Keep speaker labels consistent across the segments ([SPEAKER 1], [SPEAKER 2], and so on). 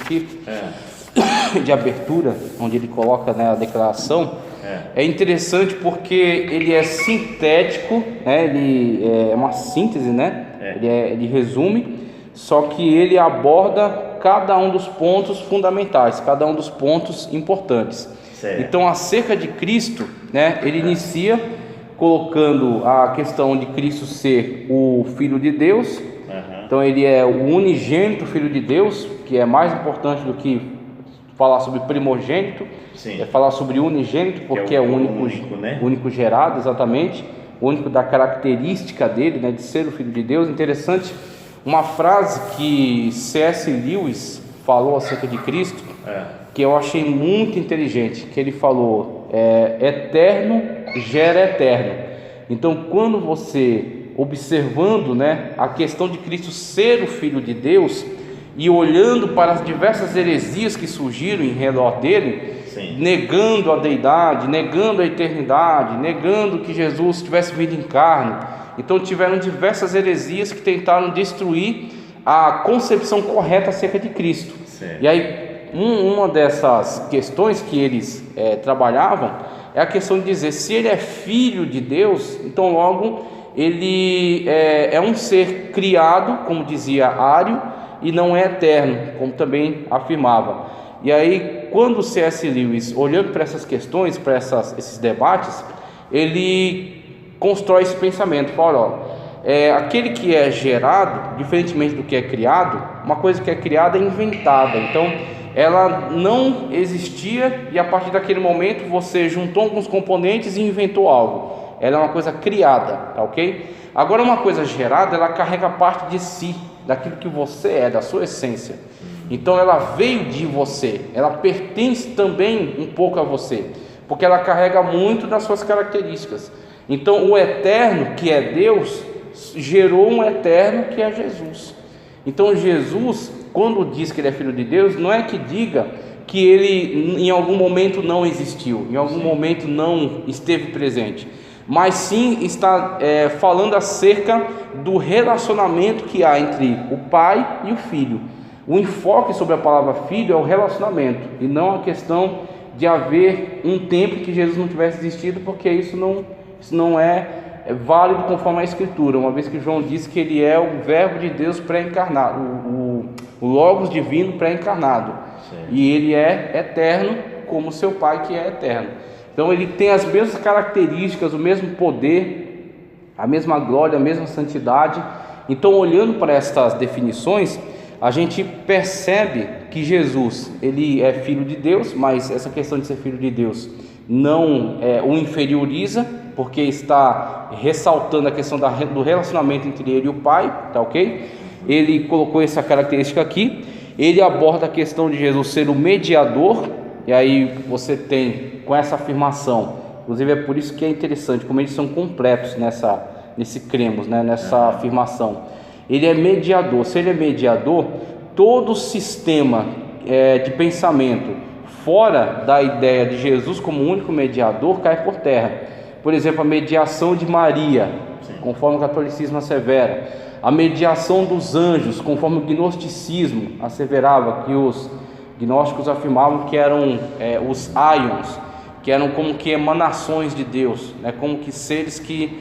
[SPEAKER 1] aqui, de abertura, onde ele coloca, né, a declaração, é interessante porque ele é sintético, né, ele é uma síntese, né, ele resume, só que ele aborda cada um dos pontos fundamentais, cada um dos pontos importantes. Certo. Então, acerca de Cristo, né, ele inicia colocando a questão de Cristo ser o Filho de Deus. Então ele é o unigênito Filho de Deus, que é mais importante do que falar sobre primogênito. Sim. É falar sobre unigênito, porque é o único, né? Único gerado, exatamente, o único da característica dele, né, de ser o Filho de Deus. Interessante, uma frase que C.S. Lewis falou acerca de Cristo, que eu achei muito inteligente, que ele falou, eterno gera eterno. Então, quando você, observando, né, a questão de Cristo ser o Filho de Deus e olhando para as diversas heresias que surgiram em redor dele, sim, negando a deidade, negando a eternidade, negando que Jesus tivesse vindo em carne, então tiveram diversas heresias que tentaram destruir a concepção correta acerca de Cristo. Sim. E aí uma dessas questões que eles trabalhavam é a questão de dizer, se ele é filho de Deus, então logo ele é um ser criado, como dizia Ário, e não é eterno, como também afirmava. E aí, quando C.S. Lewis, olhando para essas questões, para esses debates, ele constrói esse pensamento, fala, aquele que é gerado, diferentemente do que é criado, uma coisa que é criada é inventada, então ela não existia e a partir daquele momento você juntou alguns componentes e inventou algo. Ela é uma coisa criada, tá ok? Agora uma coisa gerada, ela carrega parte de si, daquilo que você é, da sua essência. Então ela veio de você, ela pertence também um pouco a você, porque ela carrega muito das suas características. Então o eterno, que é Deus, gerou um eterno que é Jesus. Então Jesus, quando diz que ele é filho de Deus, não é que diga que ele em algum momento não existiu, em algum momento não esteve presente, mas sim está falando acerca do relacionamento que há entre o pai e o filho. O enfoque sobre a palavra filho é o relacionamento, e não a questão de haver um tempo que Jesus não tivesse existido, porque isso não é válido conforme a Escritura, uma vez que João diz que ele é o verbo de Deus pré-encarnado, o Logos divino pré-encarnado, e ele é eterno como seu pai que é eterno. Então ele tem as mesmas características, o mesmo poder, a mesma glória, a mesma santidade. Então, olhando para estas definições, a gente percebe que Jesus, ele é filho de Deus, mas essa questão de ser filho de Deus não o inferioriza, porque está ressaltando a questão do relacionamento entre ele e o Pai, tá ok? Ele colocou essa característica aqui. Ele aborda a questão de Jesus ser o mediador, e aí você tem com essa afirmação, inclusive é por isso que é interessante, como eles são completos nesse cremos, né, nessa afirmação. Ele é mediador. Se ele é mediador, todo o sistema de pensamento fora da ideia de Jesus como único mediador cai por terra. Por exemplo, a mediação de Maria, conforme o catolicismo assevera, a mediação dos anjos, conforme o gnosticismo asseverava, que os gnósticos afirmavam que eram os aions, que eram como que emanações de Deus, né, como que seres que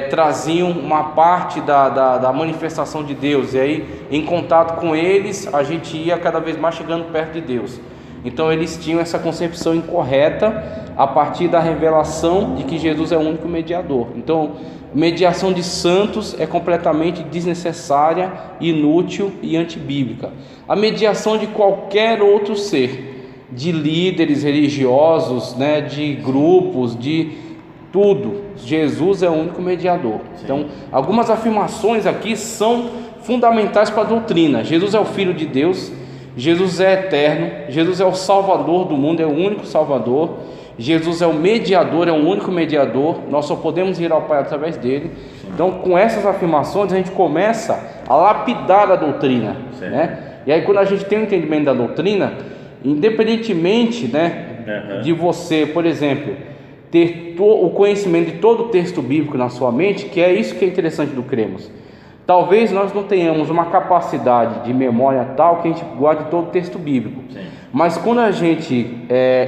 [SPEAKER 1] traziam uma parte da manifestação de Deus, e aí em contato com eles a gente ia cada vez mais chegando perto de Deus. Então eles tinham essa concepção incorreta a partir da revelação de que Jesus é o único mediador. Então mediação de santos é completamente desnecessária, inútil e antibíblica. A mediação de qualquer outro ser, de líderes religiosos, né, de grupos, de tudo, Jesus é o único mediador. Então, algumas afirmações aqui são fundamentais para a doutrina. Jesus é o Filho de Deus, Jesus é eterno, Jesus é o Salvador do mundo, é o único Salvador. Jesus é o mediador, é o único mediador, nós só podemos ir ao Pai através dele. Então, com essas afirmações, a gente começa a lapidar a doutrina, né? E aí, quando a gente tem o entendimento da doutrina, independentemente, né, de você, por exemplo, ter o conhecimento de todo o texto bíblico na sua mente, que é isso que é interessante do cremos. Talvez nós não tenhamos uma capacidade de memória tal que a gente guarde todo o texto bíblico. Sim. Mas quando a gente,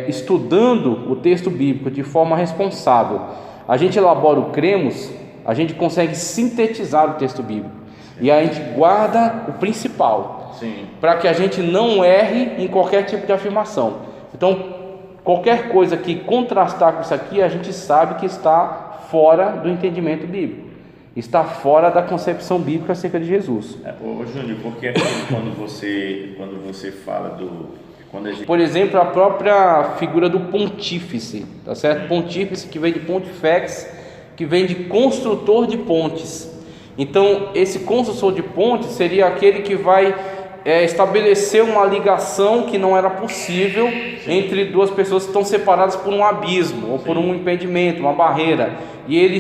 [SPEAKER 1] estudando o texto bíblico de forma responsável, a gente elabora o cremos, a gente consegue sintetizar o texto bíblico. Sim. E a gente guarda o principal, para que a gente não erre em qualquer tipo de afirmação. Então, qualquer coisa que contrastar com isso aqui, a gente sabe que está fora do entendimento bíblico, está fora da concepção bíblica acerca de Jesus.
[SPEAKER 2] Ô Júnior, porque quando você fala do...
[SPEAKER 1] Por exemplo, a própria figura do pontífice, tá certo? Pontífice, que vem de pontifex, que vem de construtor de pontes. Então, esse construtor de pontes seria aquele que vai estabelecer uma ligação que não era possível entre duas pessoas que estão separadas por um abismo ou por um impedimento, uma barreira. E ele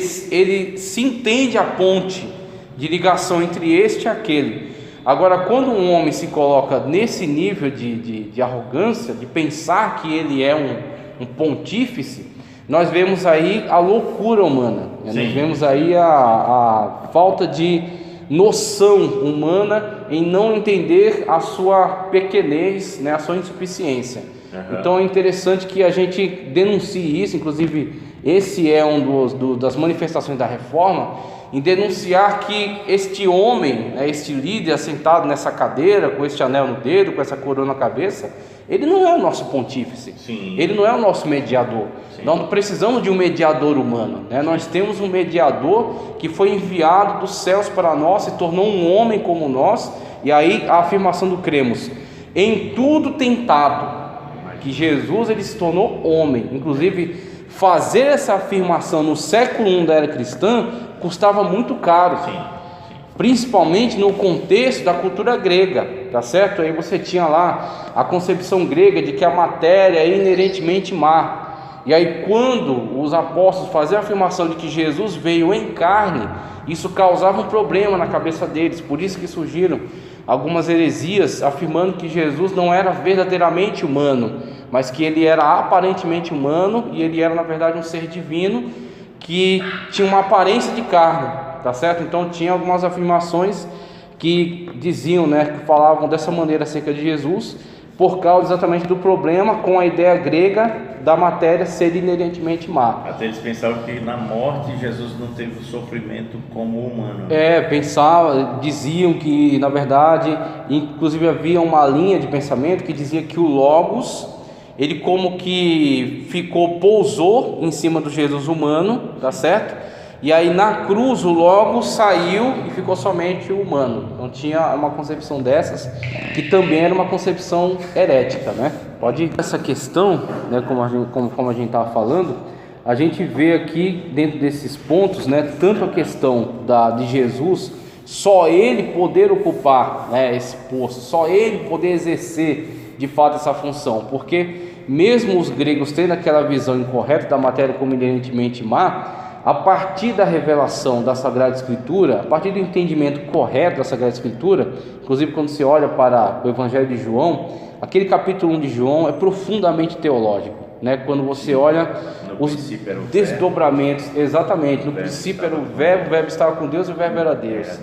[SPEAKER 1] se entende a ponte de ligação entre este e aquele. Agora, quando um homem se coloca nesse nível de arrogância, de pensar que ele é um pontífice, nós vemos aí a loucura humana, nós vemos aí a falta de noção humana em não entender a sua pequenez, né, a sua insuficiência. Então é interessante que a gente denuncie isso, inclusive esse é das manifestações da reforma, em denunciar que este homem, né, este líder assentado nessa cadeira, com este anel no dedo, com essa coroa na cabeça, ele não é o nosso pontífice, ele não é o nosso mediador. Nós não precisamos de um mediador humano, né? Nós temos um mediador que foi enviado dos céus para nós, se tornou um homem como nós. E aí a afirmação do cremos, em tudo tentado, que Jesus ele se tornou homem. Inclusive fazer essa afirmação no século I da era cristã custava muito caro, principalmente no contexto da cultura grega, tá certo? Aí você tinha lá a concepção grega de que a matéria é inerentemente má. E aí quando os apóstolos faziam a afirmação de que Jesus veio em carne, isso causava um problema na cabeça deles. Por isso que surgiram algumas heresias afirmando que Jesus não era verdadeiramente humano, mas que ele era aparentemente humano e ele era na verdade um ser divino que tinha uma aparência de carne, tá certo? Então tinha algumas afirmações que diziam, né, que falavam dessa maneira acerca de Jesus, por causa exatamente do problema com a ideia grega da matéria ser inerentemente má.
[SPEAKER 2] Até eles pensavam que na morte Jesus não teve o sofrimento como humano.
[SPEAKER 1] Diziam que na verdade, inclusive havia uma linha de pensamento que dizia que o Logos, ele como que pousou em cima do Jesus humano, tá certo? E aí na cruz o Logos saiu e ficou somente o humano. Então tinha uma concepção dessas, que também era uma concepção herética, né? Essa questão, né, como a gente estava falando, a gente vê aqui dentro desses pontos, né, tanto a questão de Jesus, só ele poder ocupar, né, esse posto, só ele poder exercer de fato essa função, porque mesmo os gregos tendo aquela visão incorreta da matéria como inerentemente má, a partir da revelação da Sagrada Escritura, a partir do entendimento correto da Sagrada Escritura, inclusive quando você olha para o Evangelho de João, aquele capítulo 1 de João é profundamente teológico, né? Quando você olha os desdobramentos, exatamente, no princípio era o Verbo estava com Deus e o Verbo era Deus.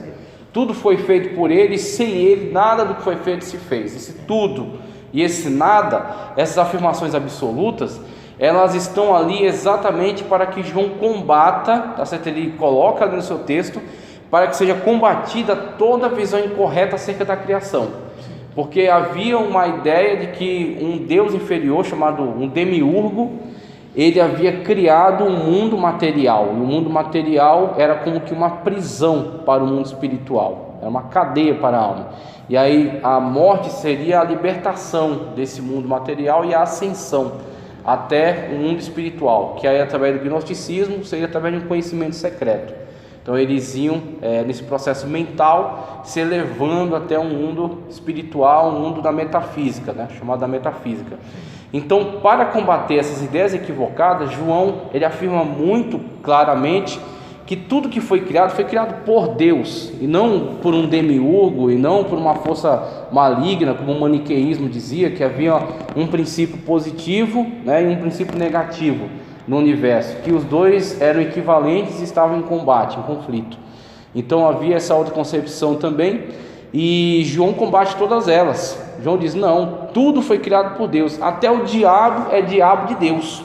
[SPEAKER 1] Tudo foi feito por ele, e sem ele nada do que foi feito se fez. Esse tudo e esse nada, essas afirmações absolutas, elas estão ali exatamente para que João combata, tá certo? Ele coloca ali no seu texto, para que seja combatida toda a visão incorreta acerca da criação, porque havia uma ideia de que um Deus inferior, chamado um demiurgo, ele havia criado um mundo material, e o mundo material era como que uma prisão para o mundo espiritual, era uma cadeia para a alma, e aí a morte seria a libertação desse mundo material e a ascensão até o mundo espiritual, que aí através do gnosticismo seria através de um conhecimento secreto. Então eles iam nesse processo mental se elevando até um mundo espiritual, um mundo da metafísica, né, chamado da metafísica. Então, para combater essas ideias equivocadas, João ele afirma muito claramente que tudo que foi criado por Deus, e não por um demiurgo, e não por uma força maligna, como o maniqueísmo dizia, que havia um princípio positivo, né, e um princípio negativo no universo, que os dois eram equivalentes e estavam em combate, em conflito. Então havia essa outra concepção também, e João combate todas elas. João diz: não, tudo foi criado por Deus, até o diabo é diabo de Deus,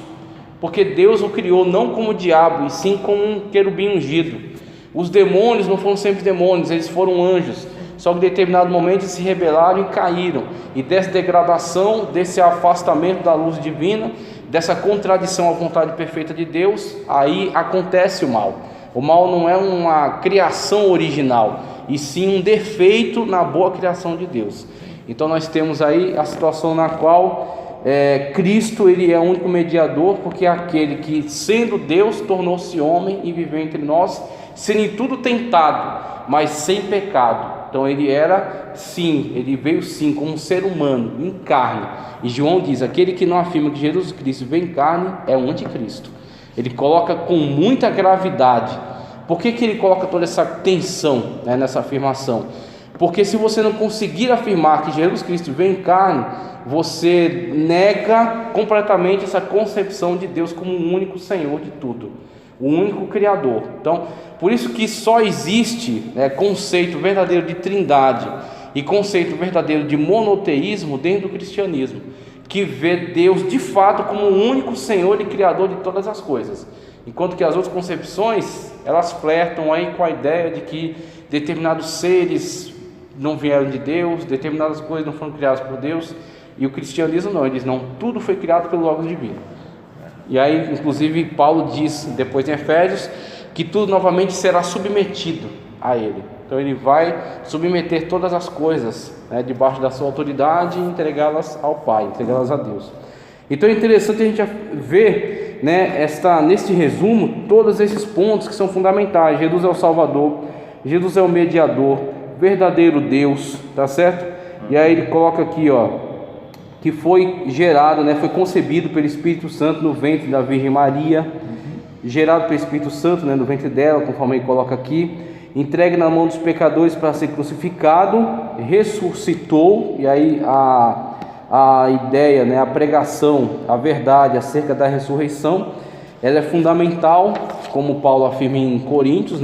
[SPEAKER 1] porque Deus o criou não como diabo, e sim como um querubim ungido. Os demônios não foram sempre demônios, eles foram anjos, só que em determinado momento se rebelaram e caíram, e dessa degradação, desse afastamento da luz divina, dessa contradição à vontade perfeita de Deus, aí acontece o mal. O mal não é uma criação original, e sim um defeito na boa criação de Deus. Então nós temos aí a situação na qual Cristo, ele é o único mediador, porque é aquele que, sendo Deus, tornou-se homem e viveu entre nós, sendo em tudo tentado, mas sem pecado. Então ele era sim, ele veio sim como um ser humano, em carne. E João diz: aquele que não afirma que Jesus Cristo veio em carne é o anticristo. Ele coloca com muita gravidade. Por que ele coloca toda essa tensão, nessa afirmação? Porque se você não conseguir afirmar que Jesus Cristo veio em carne, você nega completamente essa concepção de Deus como o único Senhor de tudo, o único Criador. Então, por isso que só existe conceito verdadeiro de trindade e conceito verdadeiro de monoteísmo dentro do cristianismo, que vê Deus de fato como o único Senhor e Criador de todas as coisas, enquanto que as outras concepções, elas flertam aí com a ideia de que determinados seres não vieram de Deus, determinadas coisas não foram criadas por Deus, e o cristianismo não, ele diz: não, tudo foi criado pelo Logos divino. E aí, inclusive, Paulo diz, depois em Efésios, que tudo novamente será submetido a ele. Então ele vai submeter todas as coisas, debaixo da sua autoridade, e entregá-las ao Pai, entregá-las a Deus. Então é interessante a gente ver, neste resumo, todos esses pontos que são fundamentais. Jesus é o Salvador, Jesus é o mediador, verdadeiro Deus, tá certo? E aí ele coloca aqui, que foi gerado, foi concebido pelo Espírito Santo no ventre da Virgem Maria, gerado pelo Espírito Santo, no ventre dela, conforme ele coloca aqui, entregue na mão dos pecadores para ser crucificado, ressuscitou. E aí a ideia, a pregação, a verdade acerca da ressurreição, ela é fundamental, como Paulo afirma em Coríntios,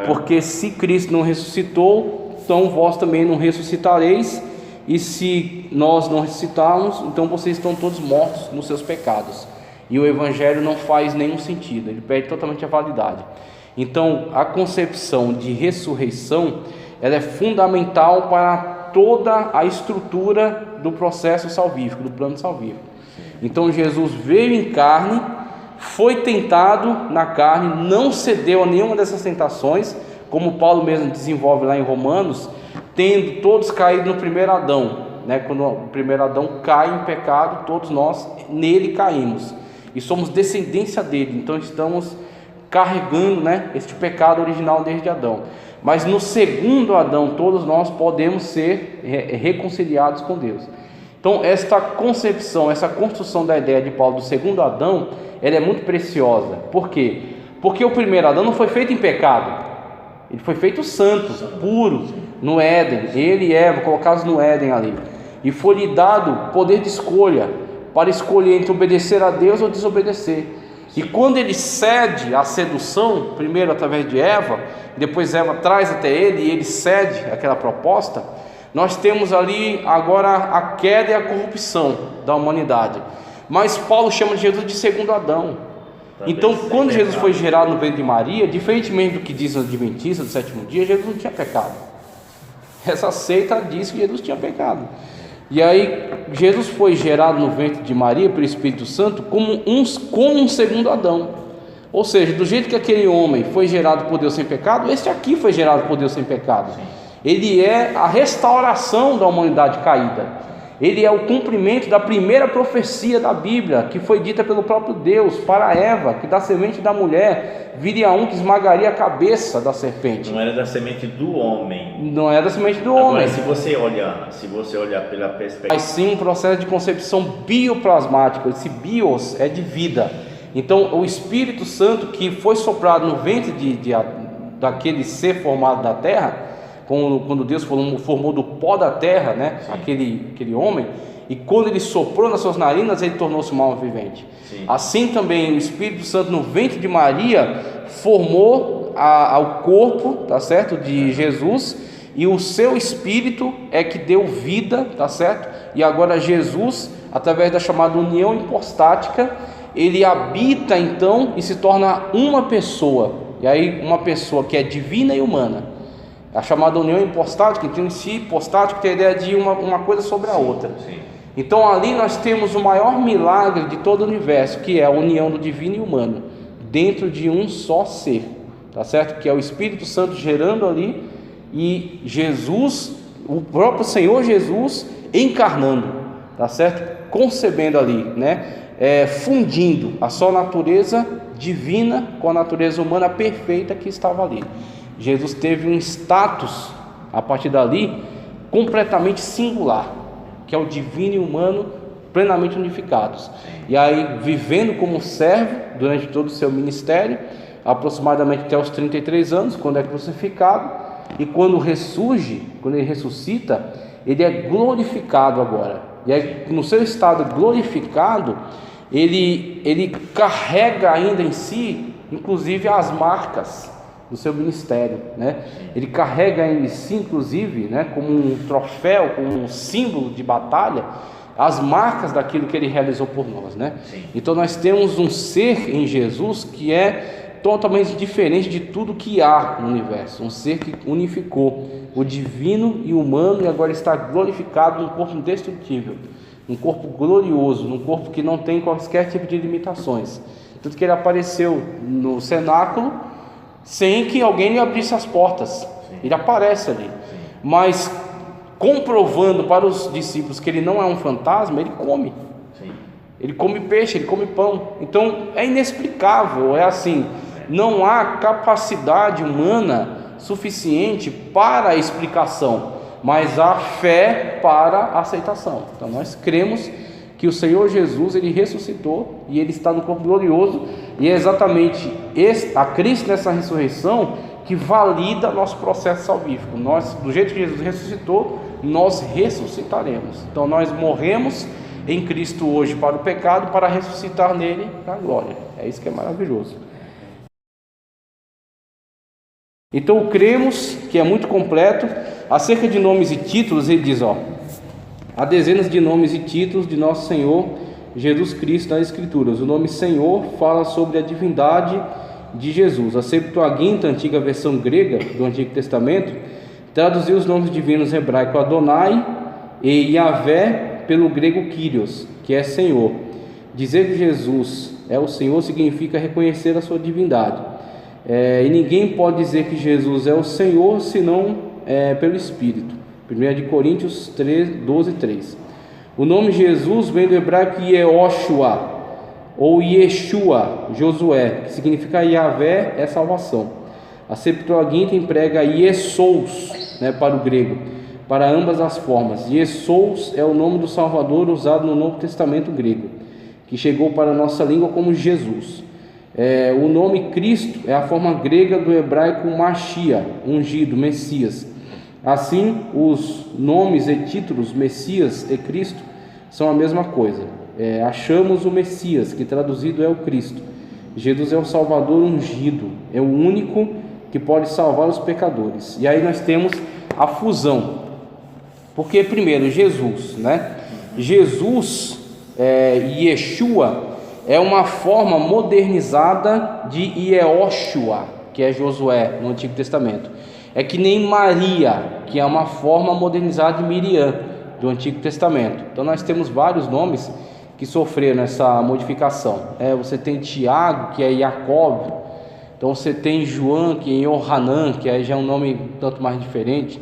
[SPEAKER 1] porque se Cristo não ressuscitou, então vós também não ressuscitareis, e se nós não ressuscitarmos, então vocês estão todos mortos nos seus pecados. E o Evangelho não faz nenhum sentido, ele perde totalmente a validade. Então a concepção de ressurreição, ela é fundamental para toda a estrutura do processo salvífico, do plano salvífico. Então Jesus veio em carne, foi tentado na carne, não cedeu a nenhuma dessas tentações, como Paulo mesmo desenvolve lá em Romanos, tendo todos caído no primeiro Adão, quando o primeiro Adão cai em pecado, todos nós nele caímos, e somos descendência dele, então estamos carregando este pecado original desde Adão. Mas no segundo Adão, todos nós podemos ser reconciliados com Deus. Então esta concepção, essa construção da ideia de Paulo do segundo Adão, ela é muito preciosa. Por quê? Porque o primeiro Adão não foi feito em pecado, ele foi feito santo, puro, no Éden. Ele e Eva colocados no Éden ali, e foi lhe dado poder de escolha, para escolher entre obedecer a Deus ou desobedecer. E quando ele cede à sedução, primeiro através de Eva, depois Eva traz até ele e ele cede aquela proposta, nós temos ali agora a queda e a corrupção da humanidade. Mas Paulo chama Jesus de segundo Adão. Então, quando Jesus foi gerado no ventre de Maria, diferentemente do que diz a Adventista do sétimo dia, Jesus não tinha pecado. Essa seita diz que Jesus tinha pecado. E aí Jesus foi gerado no ventre de Maria pelo Espírito Santo como um segundo Adão. Ou seja, do jeito que aquele homem foi gerado por Deus sem pecado, este aqui foi gerado por Deus sem pecado. Ele é a restauração da humanidade caída. Ele é o cumprimento da primeira profecia da Bíblia, que foi dita pelo próprio Deus para Eva, que da semente da mulher viria um que esmagaria a cabeça da serpente.
[SPEAKER 2] Não era da semente do homem.
[SPEAKER 1] Não era da semente do
[SPEAKER 2] Agora,
[SPEAKER 1] homem.
[SPEAKER 2] Se você olhar pela perspectiva,
[SPEAKER 1] mas sim um processo de concepção bioplasmática. Esse bios é de vida. Então o Espírito Santo que foi soprado no ventre daquele ser formado da terra, quando Deus formou do pó da terra, aquele homem, e quando ele soprou nas suas narinas, ele tornou-se uma alma vivente. Sim. Assim também o Espírito Santo no ventre de Maria formou ao corpo, tá certo, de Jesus, e o seu Espírito é que deu vida, tá certo? E agora Jesus, através da chamada união hipostática, ele habita então e se torna uma pessoa, e aí uma pessoa que é divina e humana. A chamada união hipostática, então em si, hipostático tem a ideia de uma coisa sobre a outra. Sim. Então ali nós temos o maior milagre de todo o universo, que é a união do divino e humano, dentro de um só ser, tá certo? Que é o Espírito Santo gerando ali, e Jesus, o próprio Senhor Jesus encarnando, tá certo? Concebendo ali, né? Fundindo a sua natureza divina com a natureza humana perfeita que estava ali. Jesus teve um status a partir dali completamente singular, que é o divino e humano plenamente unificados. E aí vivendo como servo durante todo o seu ministério, aproximadamente até os 33 anos, quando é crucificado, e quando ressurge, quando ele ressuscita, ele é glorificado agora. E aí, no seu estado glorificado, ele carrega ainda em si, inclusive, as marcas do seu ministério, né? Ele carrega em si, inclusive, né, como um troféu, como um símbolo de batalha, as marcas daquilo que ele realizou por nós, né? Então nós temos um ser em Jesus que é totalmente diferente de tudo que há no universo, um ser que unificou o divino e o humano e agora está glorificado num corpo indestrutível, um corpo glorioso, num corpo que não tem qualquer tipo de limitações. Tanto que ele apareceu no cenáculo sem que alguém lhe abrisse as portas. Ele aparece ali, mas comprovando para os discípulos que ele não é um fantasma, ele come. Ele come peixe, ele come pão. Então é inexplicável, é assim, não há capacidade humana suficiente para a explicação, mas há fé para a aceitação. Então nós cremos que o Senhor Jesus, ele ressuscitou e ele está no corpo glorioso, e é exatamente a Cristo nessa ressurreição que valida nosso processo salvífico. Nós, do jeito que Jesus ressuscitou, nós ressuscitaremos. Então nós morremos em Cristo hoje para o pecado, para ressuscitar nele na glória. É isso que é maravilhoso. Então cremos que é muito completo. Acerca de nomes e títulos, ele diz, há dezenas de nomes e títulos de nosso Senhor Jesus Cristo nas Escrituras. O nome Senhor fala sobre a divindade de Jesus. A Septuaginta, antiga versão grega do Antigo Testamento, traduziu os nomes divinos hebraico Adonai e Yahvé pelo grego Kyrios, que é Senhor. Dizer que Jesus é o Senhor significa reconhecer a sua divindade. E ninguém pode dizer que Jesus é o Senhor senão pelo Espírito. 1 Coríntios 12, 3. O nome Jesus vem do hebraico Yehoshua ou Yeshua, Josué, que significa Yahvé é salvação. A Septuaginta emprega Yesous, para o grego, para ambas as formas. Yesous é o nome do Salvador usado no Novo Testamento grego, que chegou para a nossa língua como Jesus. O nome Cristo é a forma grega do hebraico Machia, ungido, Messias. Assim, os nomes e títulos Messias e Cristo são a mesma coisa. Achamos o Messias, que traduzido é o Cristo. Jesus é o Salvador ungido, é o único que pode salvar os pecadores. E aí nós temos a fusão. Porque primeiro, Jesus, Jesus, Yeshua, é uma forma modernizada de Yehoshua, que é Josué no Antigo Testamento. É que nem Maria, que é uma forma modernizada de Miriam do Antigo Testamento. Então nós temos vários nomes que sofreram essa modificação. Você tem Tiago, que é Jacob. Então você tem João, que é Yohanan, que aí já é um nome tanto mais diferente.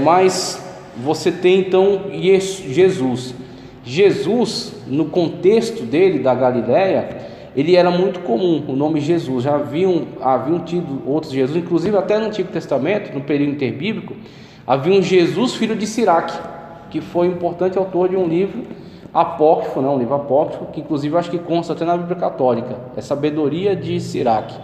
[SPEAKER 1] Mas você tem então Jesus. Jesus, no contexto dele, da Galileia, ele era muito comum, o nome Jesus. Já haviam tido outros Jesus, inclusive até no Antigo Testamento, no período interbíblico, havia um Jesus filho de Siraque, que foi um importante autor de um livro apócrifo, um livro apócrifo, que inclusive eu acho que consta até na Bíblia Católica, é Sabedoria de Siraque.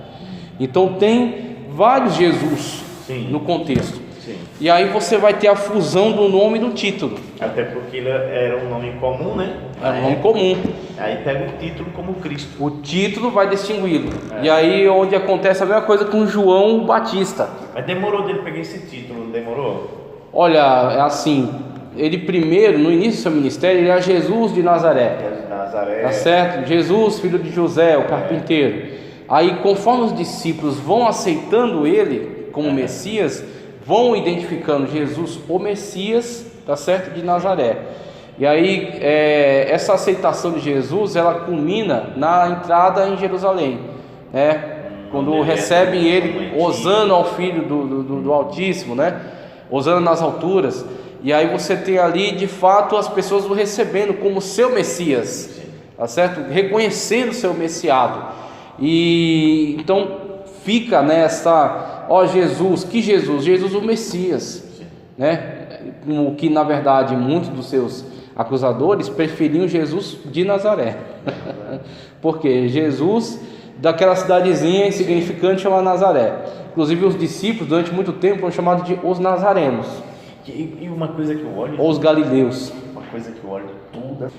[SPEAKER 1] Então tem vários Jesus no contexto.
[SPEAKER 2] Sim.
[SPEAKER 1] E aí você vai ter a fusão do nome e do título.
[SPEAKER 2] Até porque ele era um nome comum, né?
[SPEAKER 1] É um nome comum.
[SPEAKER 2] Aí pega o título como Cristo.
[SPEAKER 1] O título vai distingui-lo. E aí onde acontece a mesma coisa com João Batista.
[SPEAKER 2] Mas demorou dele pegar esse título, não demorou?
[SPEAKER 1] Olha, é assim, ele primeiro, no início do seu ministério, ele era Jesus de Nazaré.
[SPEAKER 2] Jesus de Nazaré.
[SPEAKER 1] Tá certo? Jesus, filho de José, o carpinteiro. Aí, conforme os discípulos vão aceitando ele como Messias, vão identificando Jesus, o Messias, tá certo? De Nazaré. E aí, essa aceitação de Jesus, ela culmina na entrada em Jerusalém, né? Quando recebem ele, hosana ao Filho do Altíssimo, né? Hosana nas alturas. E aí você tem ali, de fato, as pessoas o recebendo como seu Messias, tá certo? Reconhecendo o seu messiado. E então fica nessa, Jesus, que Jesus? Jesus o Messias, né? O que na verdade muitos dos seus acusadores preferiam Jesus de Nazaré. Porque Jesus daquela cidadezinha insignificante chamada Nazaré. Inclusive os discípulos durante muito tempo foram chamados de os nazarenos.
[SPEAKER 2] E uma coisa que eu olho,
[SPEAKER 1] ou os galileus.
[SPEAKER 2] Uma coisa que eu olho tudo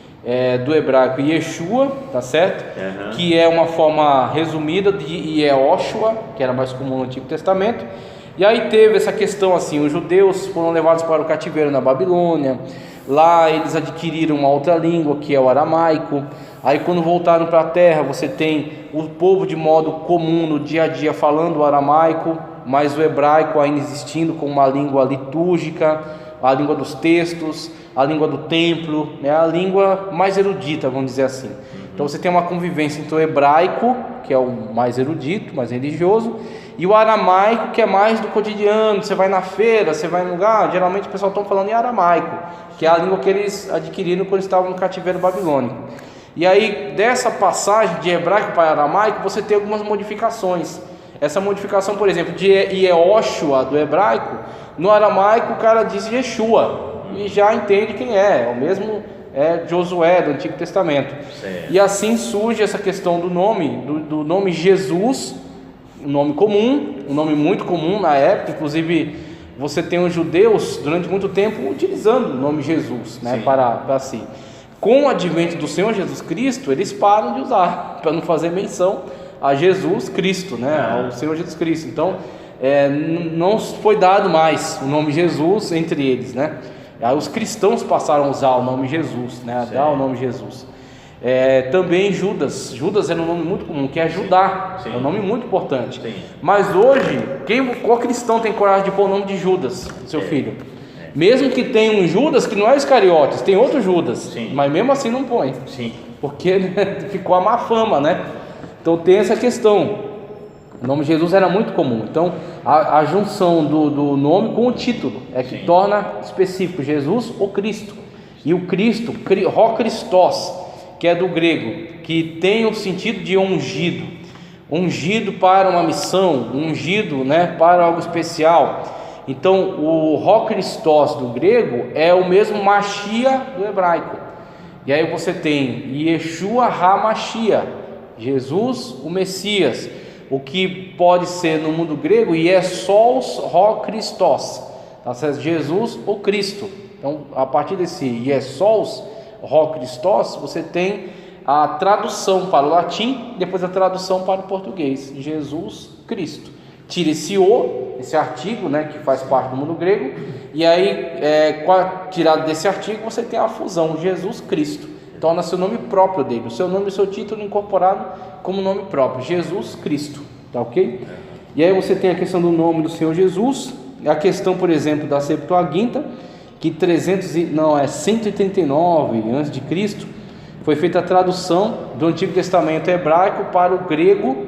[SPEAKER 1] do hebraico Yeshua, tá certo? Que é uma forma resumida de Yehoshua, que era mais comum no Antigo Testamento. E aí teve essa questão assim, os judeus foram levados para o cativeiro na Babilônia. Lá eles adquiriram uma outra língua, que é o aramaico. Aí quando voltaram para a terra, você tem o povo de modo comum no dia a dia falando o aramaico, mas o hebraico ainda existindo como uma língua litúrgica, a língua dos textos, a língua do templo, né? A língua mais erudita, vamos dizer assim. Então você tem uma convivência entre o hebraico, que é o mais erudito, mais religioso, e o aramaico, que é mais do cotidiano. Você vai na feira, você vai no lugar, geralmente o pessoal está falando em aramaico, que é a língua que eles adquiriram quando estavam no cativeiro babilônico. E aí, dessa passagem de hebraico para aramaico, você tem algumas modificações. Essa modificação, por exemplo, de Yehoshua do hebraico, no aramaico o cara diz Yeshua, e já entende quem é o mesmo Josué do Antigo Testamento.
[SPEAKER 2] Certo.
[SPEAKER 1] E assim surge essa questão do nome Jesus, um nome comum, um nome muito comum na época. Inclusive você tem os judeus durante muito tempo utilizando o nome Jesus, né, para si. Com o advento do Senhor Jesus Cristo, eles param de usar, para não fazer menção a Jesus Cristo, né, ao Senhor Jesus Cristo. Então não foi dado mais o nome Jesus entre eles, né? Aí os cristãos passaram a usar o nome Jesus, né? A dar o nome Jesus. Também Judas era um nome muito comum, que é Judá. É um nome muito importante. Mas hoje, qual cristão tem coragem de pôr o nome de Judas, seu filho? Mesmo que tenha um Judas que não é Iscariotes, tem outro Judas, mas mesmo assim não põe. Porque ficou a má fama, né? Então tem essa questão. O nome Jesus era muito comum. Então a junção do nome com o título é que torna específico Jesus ou Cristo. E o Cristo, Ró Christos, que é do grego, que tem o sentido de ungido, ungido para uma missão, ungido, né, para algo especial. Então o Ró Christos do grego é o mesmo Mashiach do hebraico. E aí você tem Yeshua HaMashiach, Jesus o Messias, o que pode ser no mundo grego Iesos Ró Christos, tá certo? Jesus ou Cristo. Então a partir desse Iesos Ró Christos, você tem a tradução para o latim, depois a tradução para o português, Jesus Cristo. Tira esse artigo, né, que faz parte do mundo grego, e aí, tirado desse artigo, você tem a fusão, Jesus Cristo. Torna-se o nome próprio dele, o seu nome e o seu título incorporado como nome próprio, Jesus Cristo, tá ok? E aí você tem a questão do nome do Senhor Jesus, a questão, por exemplo, da Septuaginta, que 139 a.C., foi feita a tradução do Antigo Testamento hebraico para o grego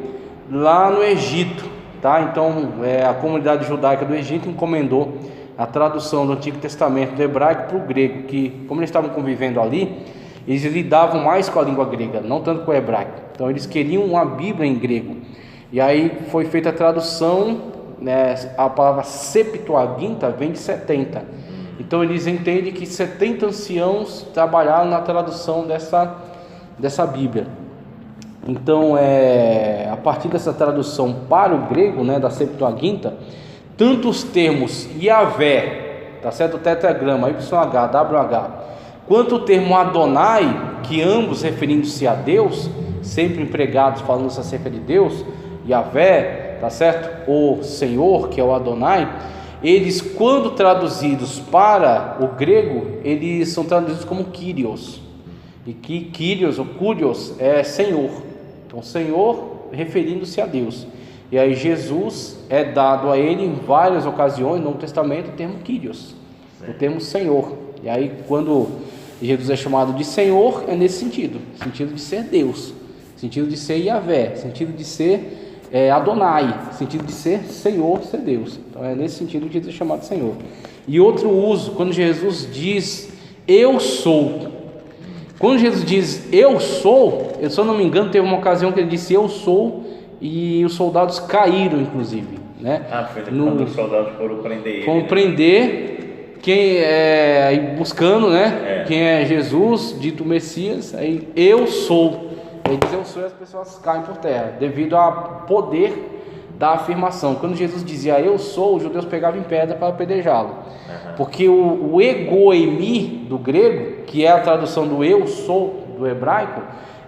[SPEAKER 1] lá no Egito, tá? Então a comunidade judaica do Egito encomendou a tradução do Antigo Testamento do hebraico para o grego, que como eles estavam convivendo ali, eles lidavam mais com a língua grega, não tanto com o hebraico. Então eles queriam uma Bíblia em grego. E aí foi feita a tradução, né, a palavra Septuaginta vem de 70. Então eles entendem que 70 anciãos trabalharam na tradução dessa Bíblia. Então a partir dessa tradução para o grego, né, da Septuaginta, tanto os termos Yahvé, tá certo? O tetragrama, YH, WH, quanto o termo Adonai, que ambos referindo-se a Deus, sempre empregados falando acerca de Deus, Yahvé, tá certo? O Senhor, que é o Adonai, eles, quando traduzidos para o grego, eles são traduzidos como Kyrios, e que Kyrios ou Kurios é Senhor, então Senhor referindo-se a Deus. E aí Jesus é dado a ele em várias ocasiões no Novo Testamento o termo Kyrios, o termo Senhor. E aí quando Jesus é chamado de Senhor, é nesse sentido de ser Deus, sentido de ser Yahvé, sentido de ser Adonai, sentido de ser Senhor, ser Deus. Então é nesse sentido que Jesus é chamado de Senhor. E outro uso, quando Jesus diz eu sou. Quando Jesus diz eu sou, eu, se eu não me engano, teve uma ocasião que ele disse eu sou, e os soldados caíram, inclusive, né?
[SPEAKER 2] Foi quando os soldados foram prender ele.
[SPEAKER 1] Foram prender quem buscando, né? Quem é Jesus, dito Messias. Aí eu sou. Ele diz eu sou e as pessoas caem por terra, devido ao poder da afirmação. Quando Jesus dizia eu sou, os judeus pegavam em pedra para apedrejá-lo. Porque o egoemi do grego, que é a tradução do eu sou do hebraico,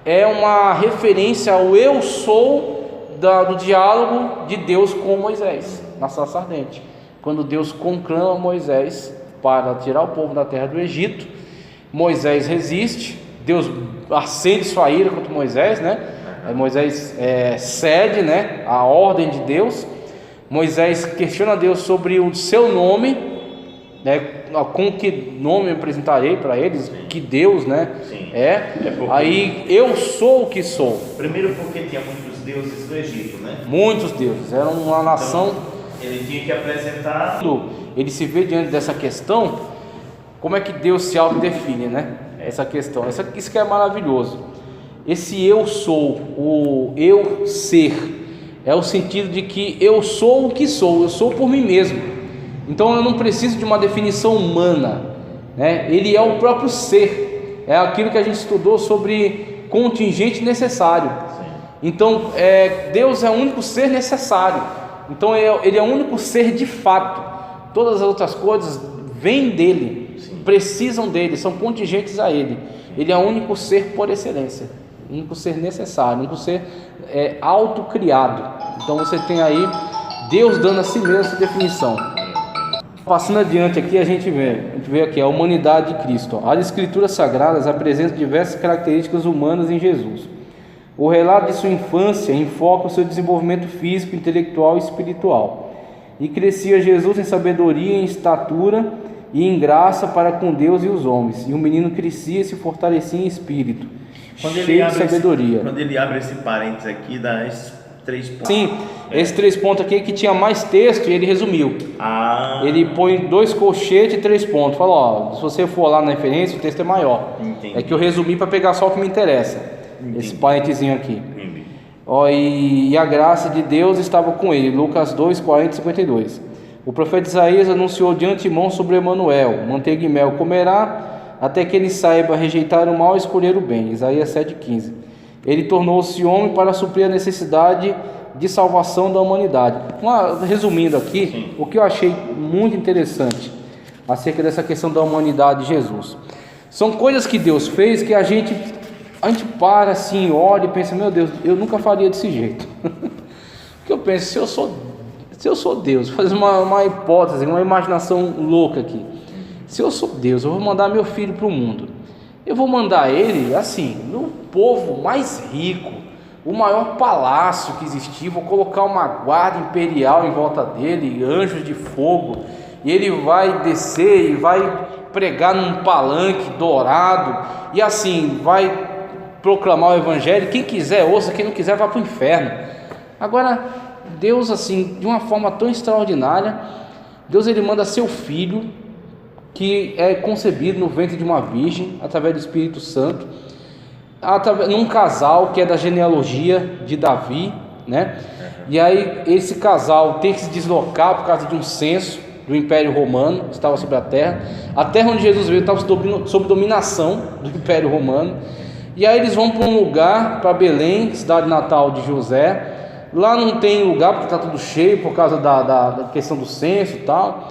[SPEAKER 1] é uma referência ao eu sou do diálogo de Deus com Moisés na sarça ardente, quando Deus conclama Moisés para tirar o povo da terra do Egito. Moisés resiste, Deus acende sua ira contra Moisés, né? Aí Moisés cede, né, a ordem de Deus. Moisés questiona Deus sobre o seu nome, né? Com que nome eu apresentarei para eles? Sim. Que Deus, né?
[SPEAKER 2] Sim.
[SPEAKER 1] Aí eu sou o que sou.
[SPEAKER 2] Primeiro porque tinha muitos deuses do Egito, né?
[SPEAKER 1] Muitos deuses, era uma nação.
[SPEAKER 2] Então, ele tinha que apresentar.
[SPEAKER 1] Ele se vê diante dessa questão, como é que Deus se autodefine, né? Essa questão, isso que é maravilhoso. Esse eu sou, o eu ser, é o sentido de que eu sou o que sou, eu sou por mim mesmo. Então eu não preciso de uma definição humana, né? Ele é o próprio ser, é aquilo que a gente estudou sobre contingente necessário. Então Deus é o único ser necessário, então ele é o único ser de fato. Todas as outras coisas vêm dele, precisam dele, são contingentes a ele. Ele é o único ser por excelência, o único ser necessário, o único ser autocriado. Então você tem aí Deus dando a si mesmo essa definição. Passando adiante aqui, a gente vê aqui a humanidade de Cristo. As escrituras sagradas apresentam diversas características humanas em Jesus. O relato de sua infância enfoca o seu desenvolvimento físico, intelectual e espiritual. E crescia Jesus em sabedoria, em estatura e em graça para com Deus e os homens. E o menino crescia e se fortalecia em espírito, cheio de sabedoria.
[SPEAKER 2] Quando ele abre esse parênteses aqui, dá esses 3 pontos.
[SPEAKER 1] Sim, esses 3 pontos aqui que tinha mais texto e ele resumiu. Ele põe 2 colchetes e 3 pontos. Fala, ó, se você for lá na referência, o texto é maior.
[SPEAKER 2] Entendi.
[SPEAKER 1] É que eu resumi para pegar só o que me interessa. Entendi. Esse parênteses aqui. Ó, e a graça de Deus estava com ele. Lucas 2, 40 e 52. O profeta Isaías anunciou de antemão sobre Emanuel: manteiga e mel comerá, até que ele saiba rejeitar o mal e escolher o bem. Isaías 7,15. Ele tornou-se homem para suprir a necessidade de salvação da humanidade. Resumindo aqui, o que eu achei muito interessante acerca dessa questão da humanidade de Jesus. São coisas que Deus fez que a gente para assim, olha e pensa, meu Deus, eu nunca faria desse jeito. Porque eu penso, se eu sou Deus, vou fazer uma hipótese, uma imaginação louca aqui. Se eu sou Deus, eu vou mandar meu filho para o mundo. Eu vou mandar ele, assim, no povo mais rico, o maior palácio que existia, vou colocar uma guarda imperial em volta dele, anjos de fogo, e ele vai descer e vai pregar num palanque dourado, e assim, vai proclamar o evangelho, quem quiser ouça, quem não quiser vá para o inferno. Agora, Deus, assim, de uma forma tão extraordinária, Deus ele manda seu filho, que é concebido no ventre de uma virgem, através do Espírito Santo, num casal que é da genealogia de Davi, né? E aí esse casal tem que se deslocar por causa de um censo do Império Romano, que estava sobre a terra onde Jesus veio estava sob dominação do Império Romano. E aí eles vão para um lugar, para Belém, cidade natal de José, Lá não tem lugar porque está tudo cheio por causa da questão do censo e tal.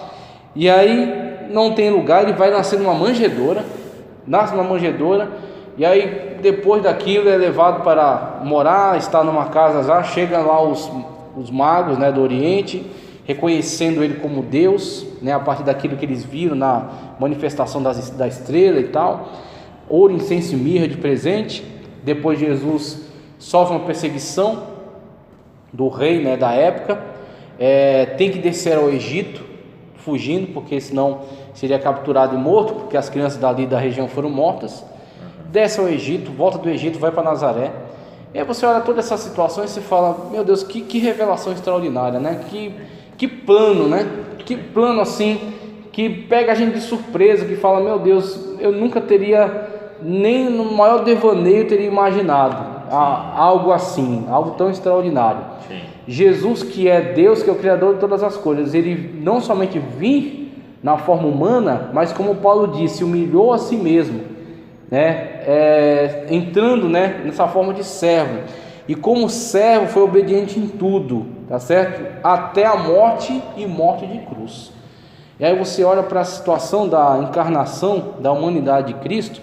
[SPEAKER 1] E aí não tem lugar, ele vai nascer numa manjedoura. Nasce numa manjedoura. E aí depois daquilo é levado para morar, está numa casa já. Chega lá os magos, né, do Oriente, reconhecendo ele como Deus, né, a partir daquilo que eles viram na manifestação da estrela e tal. Ouro, incenso e mirra de presente. Depois Jesus sofre uma perseguição do rei, né, da época, tem que descer ao Egito, fugindo, porque senão seria capturado e morto, porque as crianças dali da região foram mortas. Desce ao Egito, volta do Egito, vai para Nazaré. E aí você olha toda essa situação e você fala, meu Deus, que revelação extraordinária, né? Que plano, né? Que plano assim, que pega a gente de surpresa, que fala, meu Deus, eu nunca teria, nem no maior devaneio teria imaginado algo assim, algo tão extraordinário. Sim. Jesus, que é Deus, que é o Criador de todas as coisas, ele não somente vir na forma humana, mas como Paulo disse, humilhou a si mesmo, né? Entrando, né, nessa forma de servo, e como servo foi obediente em tudo, tá certo? Até a morte e morte de cruz. E aí você olha para a situação da encarnação da humanidade de Cristo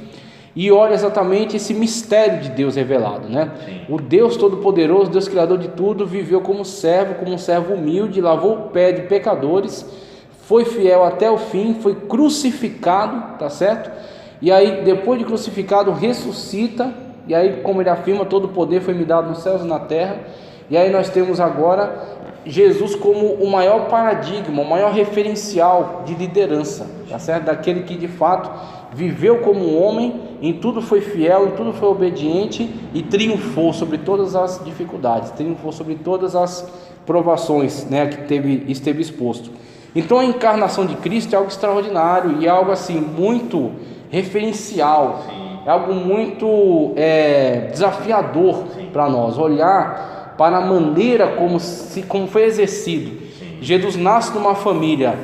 [SPEAKER 1] e olha exatamente esse mistério de Deus revelado, né? Sim. O Deus Todo-Poderoso, Deus Criador de tudo, viveu como um servo humilde, lavou o pé de pecadores, foi fiel até o fim, foi crucificado, tá certo? E aí, depois de crucificado, ressuscita, e aí, como ele afirma, todo o poder foi me dado nos céus e na terra. E aí nós temos agora Jesus como o maior paradigma, o maior referencial de liderança, tá certo? Daquele que de fato viveu como homem, em tudo foi fiel, em tudo foi obediente e triunfou sobre todas as dificuldades, triunfou sobre todas as provações, né, que esteve exposto. Então a encarnação de Cristo é algo extraordinário e é algo assim muito referencial. Sim. É algo muito desafiador para nós olhar para a maneira como foi exercido. Sim. Jesus nasce numa família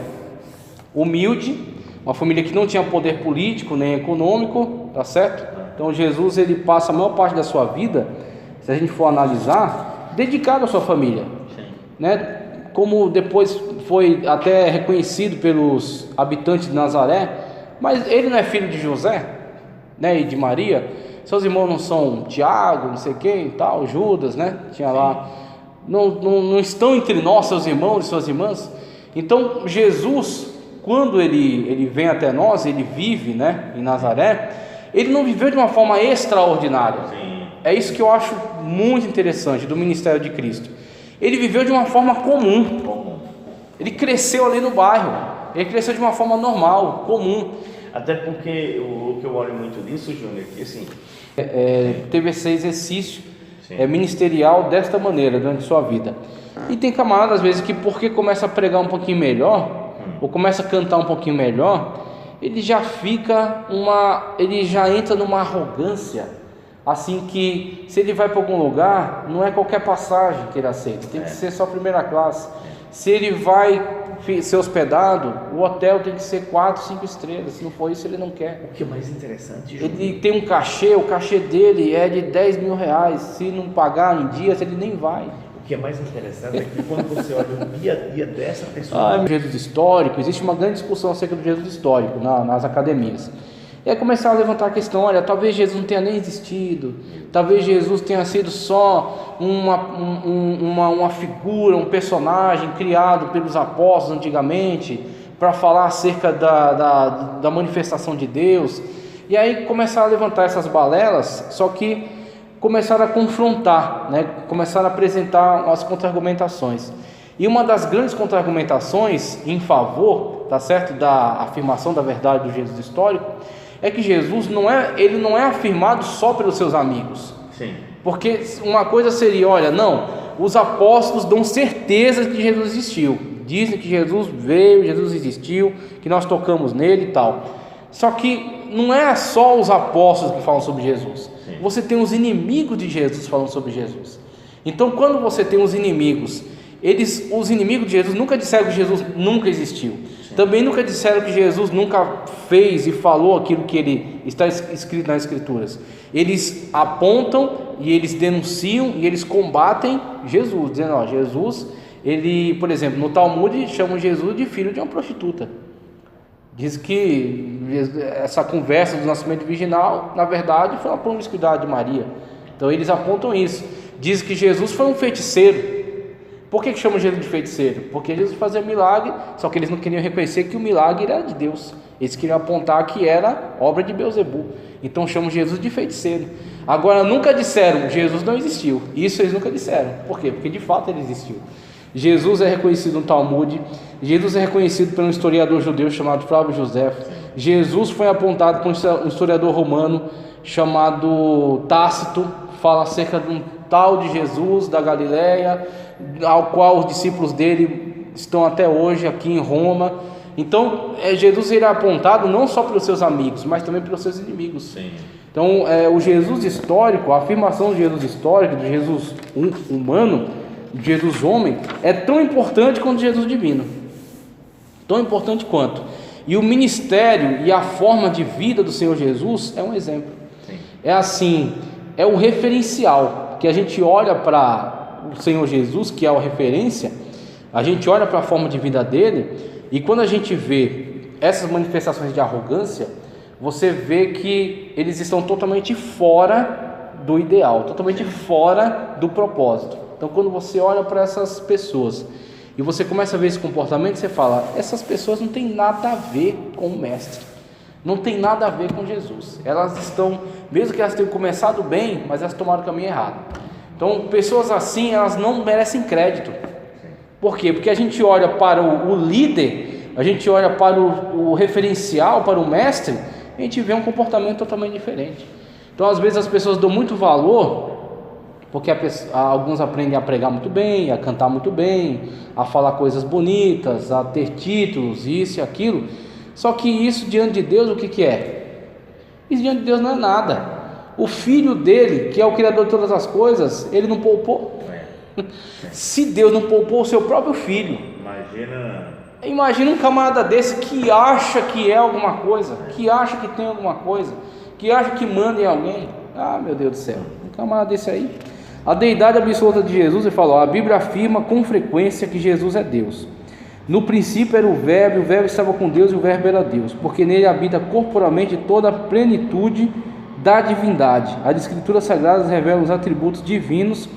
[SPEAKER 1] humilde, uma família que não tinha poder político nem econômico, tá certo? Então Jesus, ele passa a maior parte da sua vida, se a gente for analisar, dedicado à sua família. Sim. Né? Como depois foi até reconhecido pelos habitantes de Nazaré, mas ele não é filho de José, né, e de Maria? Seus irmãos não são Tiago, não sei quem e tal, Judas, né? Tinha lá, não estão entre nós, seus irmãos e suas irmãs. Então Jesus, quando ele vem até nós, ele vive, né, em Nazaré, ele não viveu de uma forma extraordinária. Sim. É isso que eu acho muito interessante do ministério de Cristo. Ele viveu de uma forma comum. Ele cresceu ali no bairro, ele cresceu de uma forma normal, comum.
[SPEAKER 2] Até porque o que eu olho muito disso, Júnior, é que assim...
[SPEAKER 1] teve esse exercício ministerial desta maneira durante sua vida. E tem camaradas às vezes que porque começa a pregar um pouquinho melhor, ou começa a cantar um pouquinho melhor, ele já entra numa arrogância, assim, que se ele vai para algum lugar, não é qualquer passagem que ele aceita, tem que ser só primeira classe. Se ele vai ser hospedado, o hotel tem que ser 4, 5 estrelas. Se não for isso, ele não quer.
[SPEAKER 2] O que é mais interessante, João?
[SPEAKER 1] Ele tem um cachê, o cachê dele é de 10 mil reais. Se não pagar em dias, ele nem vai.
[SPEAKER 2] O que é mais interessante é que quando você olha o dia a dia dessa pessoa...
[SPEAKER 1] Jesus histórico, existe uma grande discussão acerca do Jesus histórico nas academias. E aí começaram a levantar a questão, olha, talvez Jesus não tenha nem existido, talvez Jesus tenha sido só uma figura, um personagem criado pelos apóstolos antigamente, para falar acerca da manifestação de Deus. E aí começaram a levantar essas balelas, só que começaram a confrontar, né? Começaram a apresentar as contra-argumentações. E uma das grandes contra-argumentações em favor, tá certo, da afirmação da verdade do Jesus histórico, é que Jesus não é afirmado só pelos seus amigos. Sim. Porque uma coisa seria, olha, não, os apóstolos dão certeza que Jesus existiu, dizem que Jesus veio, Jesus existiu, que nós tocamos nele e tal. Só que não é só os apóstolos que falam sobre Jesus. Sim. Você tem os inimigos de Jesus falando sobre Jesus. Então, quando você tem os inimigos de Jesus nunca disseram que Jesus nunca existiu. Sim. Também nunca disseram que Jesus nunca fez e falou aquilo que ele está escrito nas Escrituras. Eles apontam e eles denunciam e eles combatem Jesus, dizendo, ó, Jesus, ele, por exemplo, no Talmud chamam Jesus de filho de uma prostituta. Diz que essa conversa do nascimento virginal, na verdade, foi uma promiscuidade de Maria. Então eles apontam isso. Diz que Jesus foi um feiticeiro. Por que chamam Jesus de feiticeiro? Porque Jesus fazia milagre, só que eles não queriam reconhecer que o milagre era de Deus. Eles queriam apontar que era obra de Beelzebul. Então chamam Jesus de feiticeiro. Agora nunca disseram, Jesus não existiu. Isso eles nunca disseram. Por quê? Porque de fato ele existiu. Jesus é reconhecido no Talmud. Jesus é reconhecido por um historiador judeu chamado Flávio José. Jesus foi apontado por um historiador romano chamado Tácito. Fala acerca de um tal de Jesus da Galileia, ao qual os discípulos dele estão até hoje aqui em Roma. Então Jesus irá apontado não só pelos seus amigos, mas também pelos seus inimigos.
[SPEAKER 2] Sim.
[SPEAKER 1] Então o Jesus histórico, a afirmação de Jesus histórico, de Jesus humano, de Jesus homem, é tão importante quanto Jesus divino, tão importante quanto. E o ministério e a forma de vida do Senhor Jesus é um exemplo. Sim. É assim, é o referencial, que a gente olha para o Senhor Jesus, que é a referência, a gente olha para a forma de vida dele, e quando a gente vê essas manifestações de arrogância, você vê que eles estão totalmente fora do ideal, totalmente fora do propósito. Então quando você olha para essas pessoas, e você começa a ver esse comportamento, você fala, essas pessoas não têm nada a ver com o Mestre, não tem nada a ver com Jesus. Elas estão, mesmo que elas tenham começado bem, mas elas tomaram o caminho errado. Então pessoas assim, elas não merecem crédito. Por quê? Porque a gente olha para o líder, a gente olha para o referencial, para o mestre, e a gente vê um comportamento totalmente diferente. Então às vezes as pessoas dão muito valor, porque alguns aprendem a pregar muito bem, a cantar muito bem, a falar coisas bonitas, a ter títulos, isso e aquilo. Só que isso diante de Deus, o que é? Isso diante de Deus não é nada. O filho dele, que é o criador de todas as coisas, ele não poupou. Se Deus não poupou o seu próprio filho, imagina um camarada desse que acha que é alguma coisa, que acha que tem alguma coisa, que acha que manda em alguém. Ah, meu Deus do céu, um camarada desse aí. A deidade absoluta de Jesus, ele falou, a Bíblia afirma com frequência que Jesus é Deus. No princípio era o verbo estava com Deus e o verbo era Deus, porque nele habita corporalmente toda a plenitude da divindade. As escrituras sagradas revelam os atributos divinos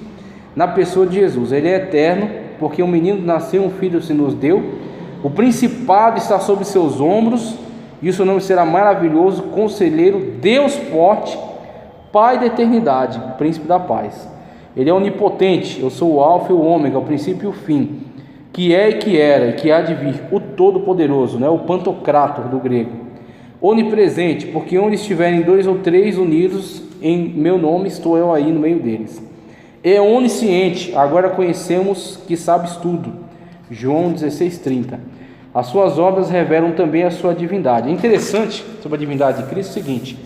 [SPEAKER 1] na pessoa de Jesus. Ele é eterno, porque um menino nasceu, um filho se nos deu, o principado está sobre seus ombros, e o seu nome será maravilhoso, conselheiro, Deus forte, Pai da eternidade, príncipe da paz. Ele é onipotente, eu sou o alfa e o ômega, o princípio e o fim, que é e que era e que há de vir, o todo-poderoso, né? O pantocrator do grego. Onipresente, porque onde estiverem 2 ou 3 unidos em meu nome, estou eu aí no meio deles. É onisciente, agora conhecemos que sabes tudo. João 16:30. As suas obras revelam também a sua divindade. É interessante sobre a divindade de Cristo o seguinte: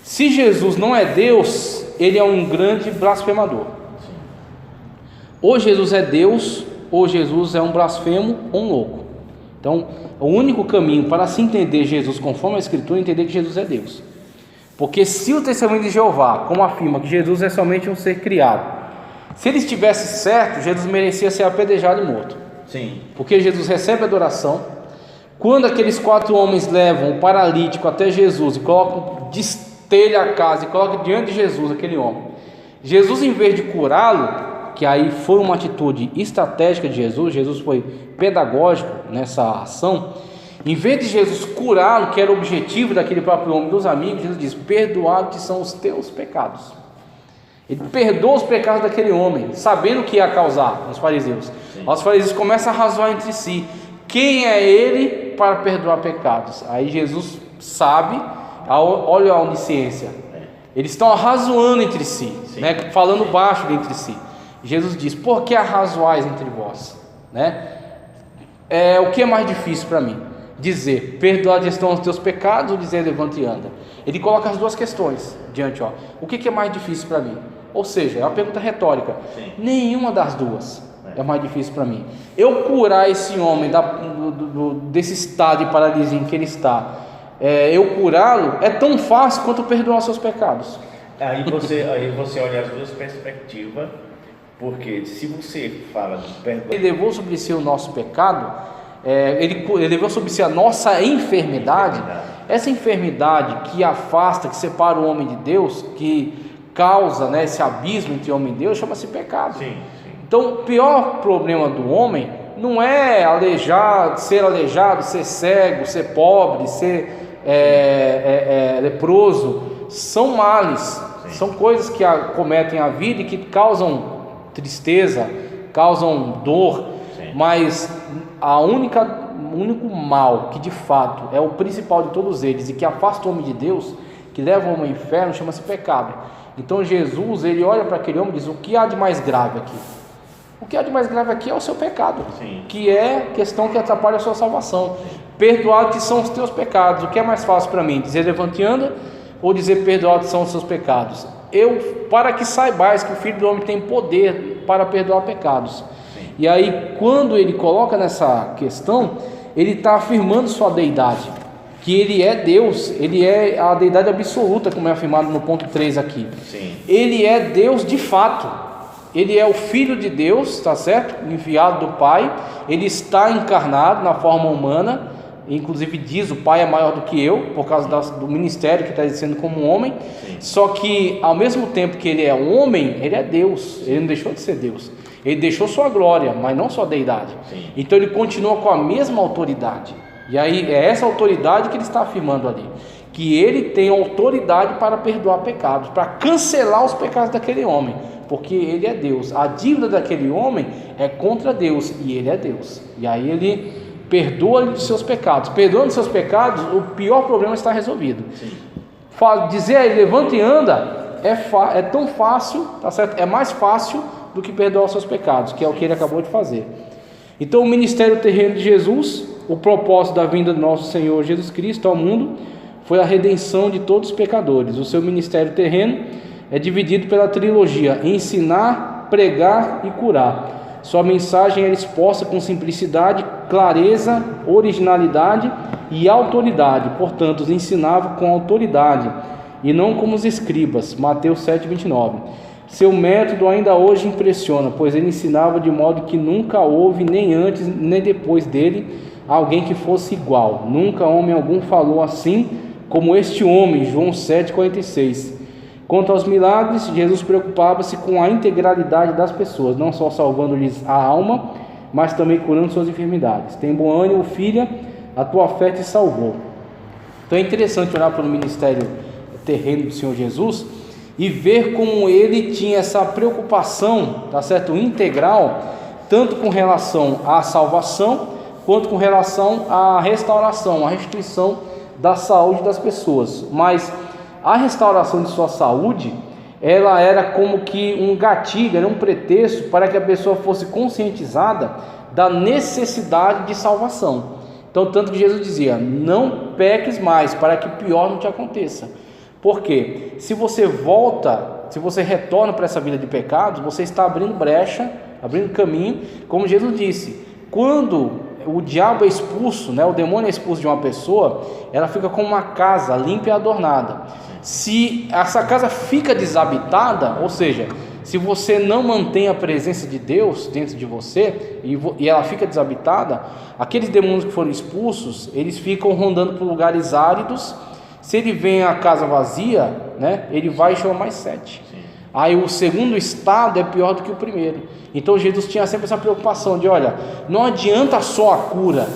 [SPEAKER 1] se Jesus não é Deus, ele é um grande blasfemador. Ou Jesus é Deus, ou Jesus é um blasfemo ou um louco. Então, o único caminho para se entender Jesus conforme a Escritura é entender que Jesus é Deus. Porque se o testemunho de Jeová, como afirma que Jesus é somente um ser criado, se ele estivesse certo, Jesus merecia ser apedrejado e morto.
[SPEAKER 2] Sim.
[SPEAKER 1] Porque Jesus recebe adoração. Quando aqueles 4 homens levam o paralítico até Jesus e colocam, destelha a casa e colocam diante de Jesus aquele homem, Jesus, em vez de curá-lo, que aí foi uma atitude estratégica de Jesus, Jesus foi pedagógico nessa ação, em vez de Jesus curá-lo, que era o objetivo daquele próprio homem, dos amigos, Jesus diz, perdoados são os teus pecados. Ele perdoa os pecados daquele homem, sabendo o que ia causar nos fariseus. Sim. Os fariseus começam a razoar entre si, quem é ele para perdoar pecados? Aí Jesus sabe, olha a onisciência, eles estão arrazoando entre si, né? Falando baixo entre si. Jesus diz, por que arrazoais entre vós? Né? O que é mais difícil para mim? Dizer, perdoados estão os teus pecados, ou dizer, levanta e anda? Ele coloca as duas questões diante, o que é mais difícil para mim? Ou seja, é uma pergunta retórica. Sim. Nenhuma das duas. é mais difícil para mim. Eu curar esse homem desse estado de paralisia em que ele está, eu curá-lo é tão fácil quanto perdoar os seus pecados.
[SPEAKER 2] Aí você olha as duas perspectivas, porque se você fala do perdão...
[SPEAKER 1] Ele levou sobre si o nosso pecado, ele levou sobre si a nossa enfermidade. Essa enfermidade que afasta, que separa o homem de Deus, que causa, né, esse abismo entre homem e Deus, chama-se pecado. Sim. Então o pior problema do homem não é ser aleijado, ser cego, ser pobre, ser leproso. São males, são coisas que acometem a vida e que causam tristeza, causam dor. Mas o único mal que de fato é o principal de todos eles e que afasta o homem de Deus, que leva o homem ao inferno, chama-se pecado. Então Jesus, ele olha para aquele homem e diz: o que há de mais grave aqui? O que há de mais grave aqui é o seu pecado. Sim. Que é questão que atrapalha a sua salvação. Perdoados que são os teus pecados. O que é mais fácil para mim? Dizer levante e anda, ou dizer perdoados são os seus pecados? Para que saibais que o Filho do Homem tem poder para perdoar pecados. Sim. E aí, quando ele coloca nessa questão, ele está afirmando sua deidade, que ele é Deus, ele é a deidade absoluta, como é afirmado no ponto 3 aqui. Sim. Ele é Deus de fato, ele é o Filho de Deus, tá certo? Enviado do Pai, ele está encarnado na forma humana, inclusive diz: o Pai é maior do que eu, por causa do ministério que está exercendo como um homem. Sim. Só que ao mesmo tempo que ele é um homem, ele é Deus, ele não deixou de ser Deus, ele deixou sua glória, mas não sua deidade. Sim. Então ele continua com a mesma autoridade. E aí é essa autoridade que ele está afirmando ali, que ele tem autoridade para perdoar pecados, para cancelar os pecados daquele homem, porque ele é Deus. A dívida daquele homem é contra Deus e ele é Deus. E aí ele perdoa-lhe os seus pecados. Perdoando os seus pecados, o pior problema está resolvido. Sim. Dizer a ele: levanta e anda, é tão fácil, tá certo? É mais fácil do que perdoar os seus pecados, que é o que ele acabou de fazer. Então o ministério terreno de Jesus, o propósito da vinda do nosso Senhor Jesus Cristo ao mundo, foi a redenção de todos os pecadores. O seu ministério terreno é dividido pela trilogia: ensinar, pregar e curar. Sua mensagem era exposta com simplicidade, clareza, originalidade e autoridade. Portanto, os ensinava com autoridade e não como os escribas. Mateus 7:29. Seu método ainda hoje impressiona, pois ele ensinava de modo que nunca houve, nem antes nem depois dele, alguém que fosse igual. Nunca homem algum falou assim como este homem. João 7:46. Quanto aos milagres, Jesus preocupava-se com a integralidade das pessoas, não só salvando-lhes a alma, mas também curando suas enfermidades. Tem bom ânimo, filha, a tua fé te salvou. Então é interessante olhar para o ministério terreno do Senhor Jesus e ver como ele tinha essa preocupação, tá certo, integral, tanto com relação à salvação, quanto com relação à restauração, à restituição da saúde das pessoas. Mas a restauração de sua saúde, ela era como que um gatilho, era um pretexto para que a pessoa fosse conscientizada da necessidade de salvação. Então, tanto que Jesus dizia: não peques mais, para que o pior não te aconteça. Por quê? Se você retorna para essa vida de pecados, você está abrindo brecha, abrindo caminho, como Jesus disse. Quando o diabo é expulso, né, o demônio é expulso de uma pessoa, ela fica como uma casa limpa e adornada. Se essa casa fica desabitada, ou seja, se você não mantém a presença de Deus dentro de você e ela fica desabitada, aqueles demônios que foram expulsos, eles ficam rondando por lugares áridos. Se ele vem a casa vazia, né, ele vai e chama mais 7. Sim. Aí o segundo estado é pior do que o primeiro. Então Jesus tinha sempre essa preocupação de: olha, não adianta só a cura,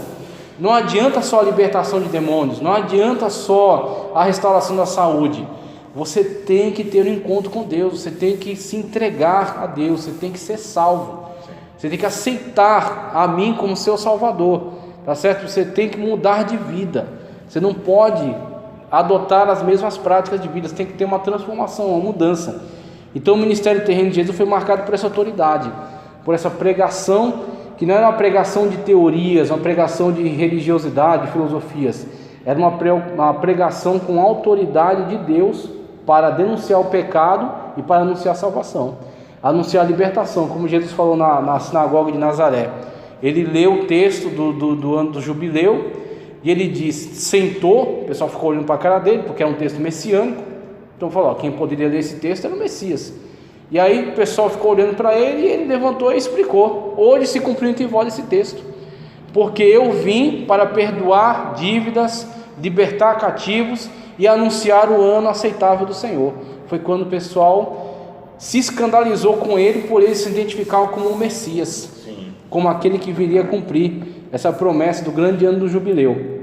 [SPEAKER 1] não adianta só a libertação de demônios, não adianta só a restauração da saúde. Você tem que ter um encontro com Deus, você tem que se entregar a Deus, você tem que ser salvo. Sim. Você tem que aceitar a mim como seu Salvador, tá certo? Você tem que mudar de vida. Você não pode adotar as mesmas práticas de vida, você tem que ter uma transformação, uma mudança. Então o ministério terreno de Jesus foi marcado por essa autoridade, por essa pregação, que não era uma pregação de teorias, uma pregação de religiosidade, de filosofias. Era uma pregação com autoridade de Deus para denunciar o pecado e para anunciar a salvação. anunciar a libertação, como Jesus falou na sinagoga de Nazaré. Ele leu o texto do ano do jubileu, e ele disse, sentou, o pessoal ficou olhando para a cara dele, porque é um texto messiânico. Então falou, quem poderia ler esse texto era o Messias. E aí o pessoal ficou olhando para ele, e ele levantou e explicou: hoje se cumpriu entre vós esse texto, porque eu vim para perdoar dívidas, libertar cativos e anunciar o ano aceitável do Senhor. Foi quando o pessoal se escandalizou com ele, por ele se identificar como o Messias. Sim. Como aquele que viria a cumprir essa promessa do grande ano do jubileu.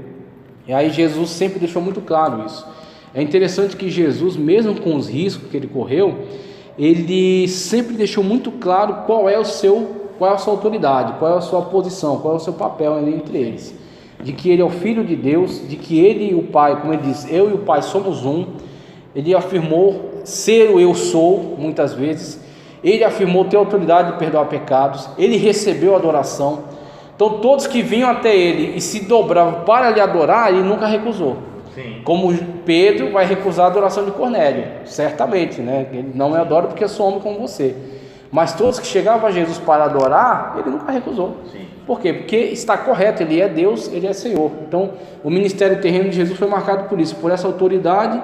[SPEAKER 1] E aí Jesus sempre deixou muito claro isso. É interessante que Jesus, mesmo com os riscos que ele correu, ele sempre deixou muito claro qual é a sua autoridade, qual é a sua posição, qual é o seu papel entre eles. De que ele é o Filho de Deus, de que ele e o Pai, como ele diz, eu e o Pai somos um. Ele afirmou ser o eu sou, muitas vezes. Ele afirmou ter autoridade de perdoar pecados. Ele recebeu a adoração. Então todos que vinham até ele e se dobravam para lhe adorar, ele nunca recusou. Sim. Como Pedro vai recusar a adoração de Cornélio, certamente, né? Ele não me adora porque eu sou homem como você. Mas todos que chegavam a Jesus para adorar, ele nunca recusou. Sim. Por quê? Porque está correto, ele é Deus, ele é Senhor. Então o ministério terreno de Jesus foi marcado por isso, por essa autoridade,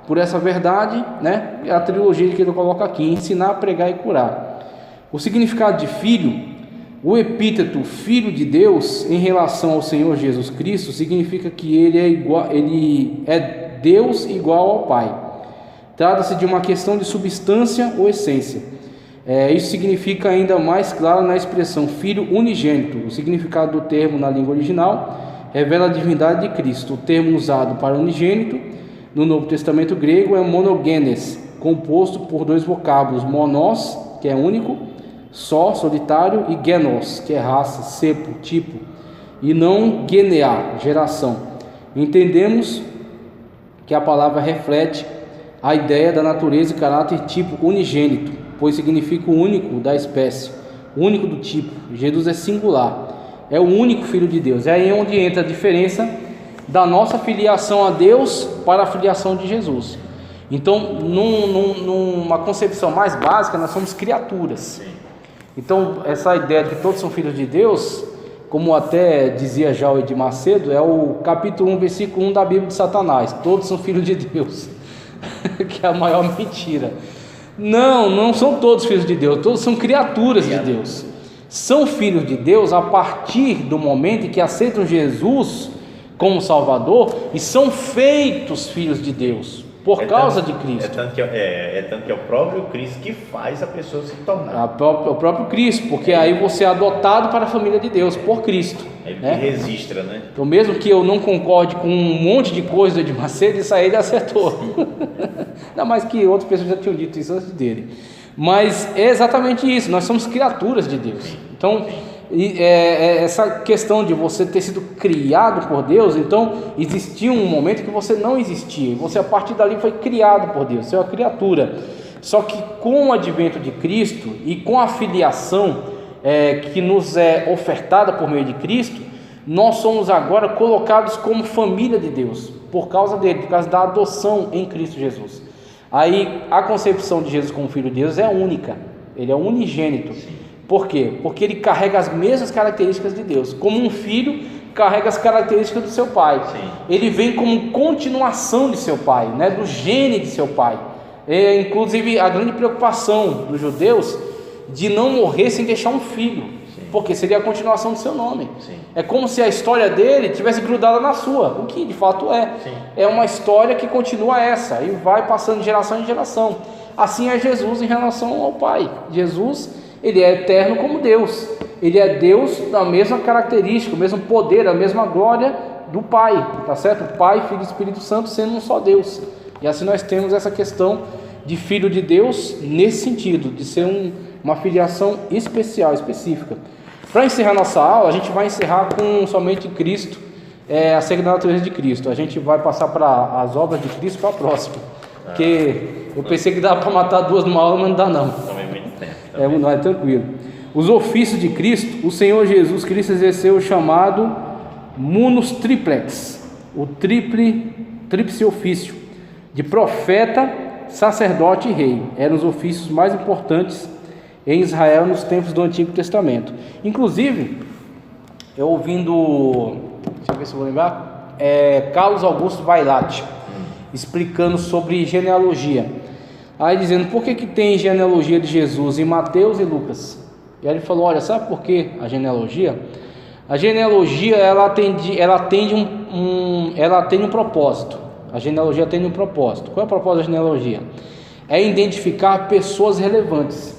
[SPEAKER 1] por essa verdade, né? A trilogia que ele coloca aqui: ensinar, pregar e curar. O significado de filho, o epíteto Filho de Deus, em relação ao Senhor Jesus Cristo, significa que ele é Deus igual ao Pai. Trata-se de uma questão de substância ou essência. Isso significa ainda mais claro na expressão Filho unigênito. O significado do termo na língua original revela a divindade de Cristo. O termo usado para unigênito no Novo Testamento grego é monogenes, composto por dois vocábulos: monos, que é único, só, solitário, e genos, que é raça, cepo, tipo, e não genea, geração. Entendemos que a palavra reflete a ideia da natureza e caráter tipo unigênito, pois significa o único da espécie, o único do tipo. Jesus é singular, é o único Filho de Deus. É aí onde entra a diferença da nossa filiação a Deus para a filiação de Jesus. Então, numa concepção mais básica, nós somos criaturas. Então, essa ideia de que todos são filhos de Deus, como até dizia já o Edir Macedo, é o capítulo 1, versículo 1 da Bíblia de Satanás: todos são filhos de Deus. Que é a maior mentira. Não são todos filhos de Deus, todos são criaturas de Deus. São filhos de Deus a partir do momento em que aceitam Jesus como Salvador e são feitos filhos de Deus por causa de Cristo.
[SPEAKER 2] Tanto que é o próprio Cristo que faz a pessoa se tornar.
[SPEAKER 1] O próprio Cristo, porque aí você é adotado para a família de Deus por Cristo.
[SPEAKER 2] Ele que registra, né?
[SPEAKER 1] Então, mesmo que eu não concorde com um monte de coisa de Macedo, isso aí ele acertou. Ainda mais que outras pessoas já tinham dito isso antes dele. Mas é exatamente isso, nós somos criaturas de Deus. Então, essa questão de você ter sido criado por Deus, então existia um momento que você não existia, você a partir dali foi criado por Deus, você é uma criatura. Só que com o advento de Cristo e com a filiação que nos é ofertada por meio de Cristo, nós somos agora colocados como família de Deus, por causa dele, por causa da adoção em Cristo Jesus. Aí a concepção de Jesus como Filho de Deus é única, ele é unigênito. Por quê? Porque ele carrega as mesmas características de Deus. Como um filho carrega as características do seu pai. Sim. Ele vem como continuação de seu pai, né? Do gene de seu pai. Inclusive a grande preocupação dos judeus de não morrer sem deixar um filho. Sim. Porque seria a continuação do seu nome. Sim. É como se a história dele tivesse grudada na sua, o que de fato é. Sim. É uma história que continua essa e vai passando de geração em geração. Assim é Jesus em relação ao Pai. Jesus, ele é eterno como Deus, ele é Deus da mesma característica, o mesmo poder, a mesma glória do Pai, tá certo? Pai, Filho e Espírito Santo sendo um só Deus. E assim nós temos essa questão de Filho de Deus nesse sentido, de ser uma filiação especial, específica. Para encerrar nossa aula, a gente vai encerrar com somente Cristo, acerca da natureza de Cristo. A gente vai passar para as obras de Cristo para a próxima, porque eu pensei que dava para matar duas numa aula, mas não dá não. Não é tranquilo. Os ofícios de Cristo, o Senhor Jesus Cristo exerceu o chamado munus triplex, o tríplice ofício de profeta, sacerdote e rei. Eram os ofícios mais importantes em Israel nos tempos do Antigo Testamento. Inclusive, eu ouvindo, deixa eu ver se eu vou lembrar, Carlos Augusto Vailate, explicando sobre genealogia. Aí dizendo, por que tem genealogia de Jesus em Mateus e Lucas? E aí ele falou, olha, sabe por que a genealogia? A genealogia, ela tem um propósito. A genealogia tem um propósito. Qual é o propósito da genealogia? É identificar pessoas relevantes.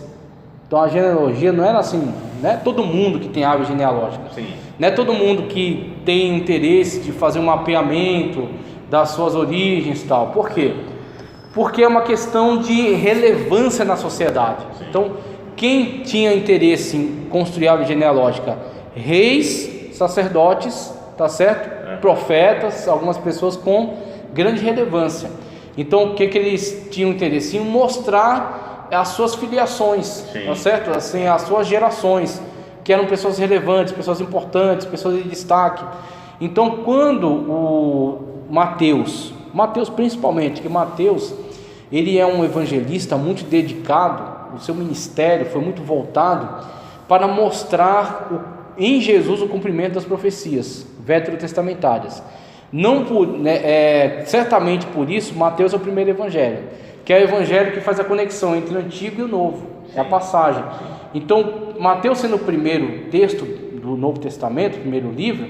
[SPEAKER 1] Então a genealogia não era assim, não é todo mundo que tem árvore genealógica.
[SPEAKER 2] Sim.
[SPEAKER 1] Não é todo mundo que tem interesse de fazer um mapeamento das suas origens e tal. Por quê? Porque é uma questão de relevância na sociedade. Sim. Então, quem tinha interesse em construir árvore genealógica? Reis, sacerdotes, tá certo? Profetas, algumas pessoas com grande relevância. Então, o que eles tinham interesse? Em mostrar as suas filiações, sim, tá certo? Assim, as suas gerações, que eram pessoas relevantes, pessoas importantes, pessoas de destaque. Então, quando o Mateus principalmente, que Mateus, ele é um evangelista muito dedicado, o seu ministério foi muito voltado para mostrar em Jesus o cumprimento das profecias veterotestamentárias. Certamente por isso, Mateus é o primeiro evangelho, que é o evangelho que faz a conexão entre o Antigo e o Novo, é a passagem. Então, Mateus sendo o primeiro texto do Novo Testamento, o primeiro livro,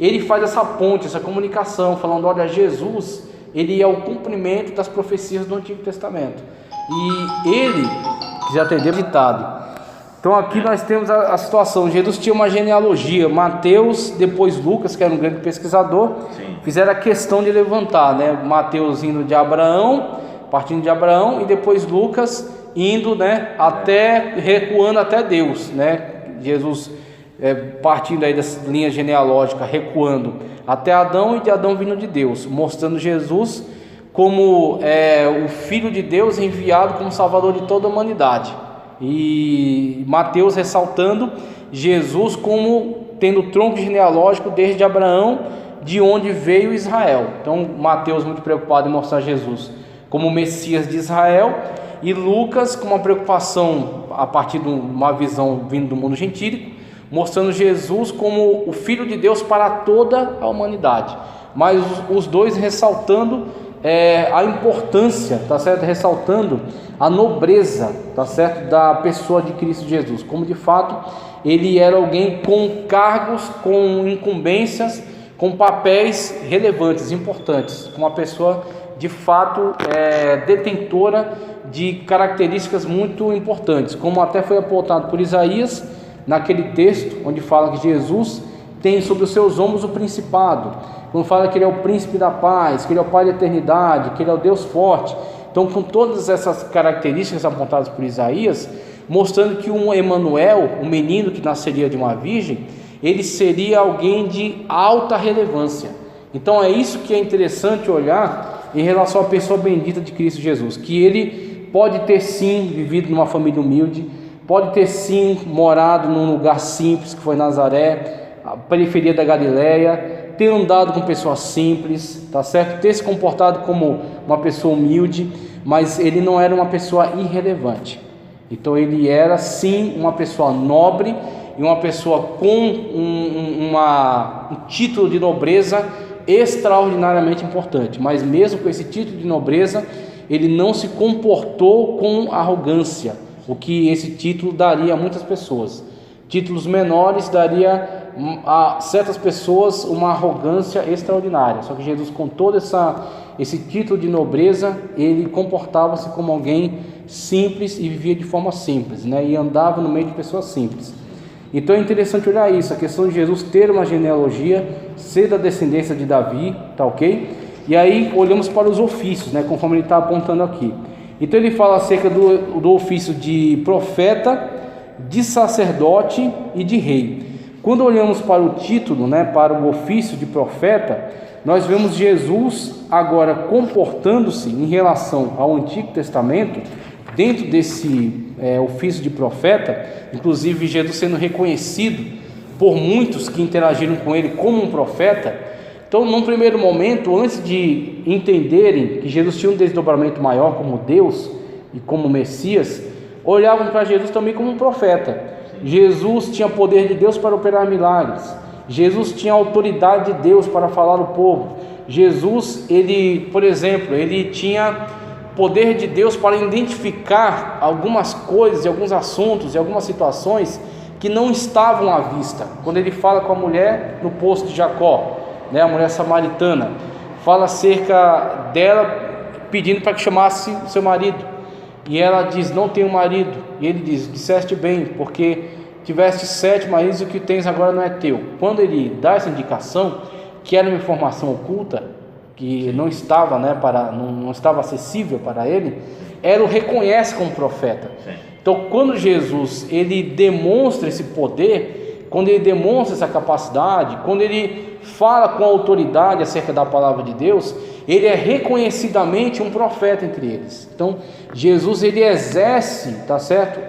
[SPEAKER 1] ele faz essa ponte, essa comunicação, falando, olha, Jesus, ele é o cumprimento das profecias do Antigo Testamento. E ele, que já atendeu, ditado. Então aqui nós temos a situação, Jesus tinha uma genealogia, Mateus, depois Lucas, que era um grande pesquisador, sim, fizeram a questão de levantar, né? Mateus indo de Abraão, partindo de Abraão, e depois Lucas indo, né, recuando até Deus, né? Jesus partindo aí dessa linha genealógica, recuando até Adão, e de Adão vindo de Deus, mostrando Jesus como o Filho de Deus enviado como Salvador de toda a humanidade. E Mateus ressaltando Jesus como tendo tronco genealógico desde Abraão, de onde veio Israel. Então Mateus muito preocupado em mostrar Jesus como o Messias de Israel, e Lucas com uma preocupação a partir de uma visão vindo do mundo gentílico, mostrando Jesus como o Filho de Deus para toda a humanidade. Mas os dois ressaltando a importância, tá certo? Ressaltando a nobreza, tá certo? Da pessoa de Cristo Jesus, como de fato ele era alguém com cargos, com incumbências, com papéis relevantes, importantes, uma pessoa de fato detentora de características muito importantes, como até foi apontado por Isaías naquele texto onde fala que Jesus tem sobre os seus ombros o principado, quando fala que ele é o príncipe da paz, que ele é o pai da eternidade, que ele é o Deus forte. Então, com todas essas características apontadas por Isaías, mostrando que um Emanuel, um menino que nasceria de uma virgem, ele seria alguém de alta relevância. Então é isso que é interessante olhar em relação à pessoa bendita de Cristo Jesus, que ele pode ter sim vivido numa família humilde, pode ter sim morado num lugar simples que foi Nazaré, a periferia da Galileia, ter andado com pessoas simples, tá certo? Ter se comportado como uma pessoa humilde, mas ele não era uma pessoa irrelevante. Então ele era sim uma pessoa nobre e uma pessoa com um título de nobreza extraordinariamente importante. Mas mesmo com esse título de nobreza, ele não se comportou com arrogância, o que esse título daria a muitas pessoas. Títulos menores daria a certas pessoas uma arrogância extraordinária. Só que Jesus, com todo esse título de nobreza, ele comportava-se como alguém simples e vivia de forma simples, né? E andava no meio de pessoas simples. Então é interessante olhar isso, a questão de Jesus ter uma genealogia, ser da descendência de Davi, tá ok? E aí olhamos para os ofícios, né? Conforme ele está apontando aqui. Então ele fala acerca do ofício de profeta, de sacerdote e de rei. Quando olhamos para o título, né, para o ofício de profeta, nós vemos Jesus agora comportando-se em relação ao Antigo Testamento, dentro desse ofício de profeta, inclusive Jesus sendo reconhecido por muitos que interagiram com ele como um profeta. Então, num primeiro momento, antes de entenderem que Jesus tinha um desdobramento maior como Deus e como Messias, olhavam para Jesus também como um profeta. Jesus tinha poder de Deus para operar milagres. Jesus tinha autoridade de Deus para falar ao povo. Jesus, ele, por exemplo, ele tinha poder de Deus para identificar algumas coisas, alguns assuntos e algumas situações que não estavam à vista. Quando ele fala com a mulher no poço de Jacó, né, a mulher samaritana, fala acerca dela pedindo para que chamasse o seu marido, e ela diz: não tenho marido. E ele diz: disseste bem, porque tiveste 7 maridos e o que tens agora não é teu. Quando ele dá essa indicação, que era uma informação oculta, que não estava, né, não estava acessível para ele, ela o reconhece como profeta. Então, quando Jesus ele demonstra esse poder, quando ele demonstra essa capacidade, quando ele fala com autoridade acerca da palavra de Deus, ele é reconhecidamente um profeta entre eles. Então, Jesus ele exerce, tá certo?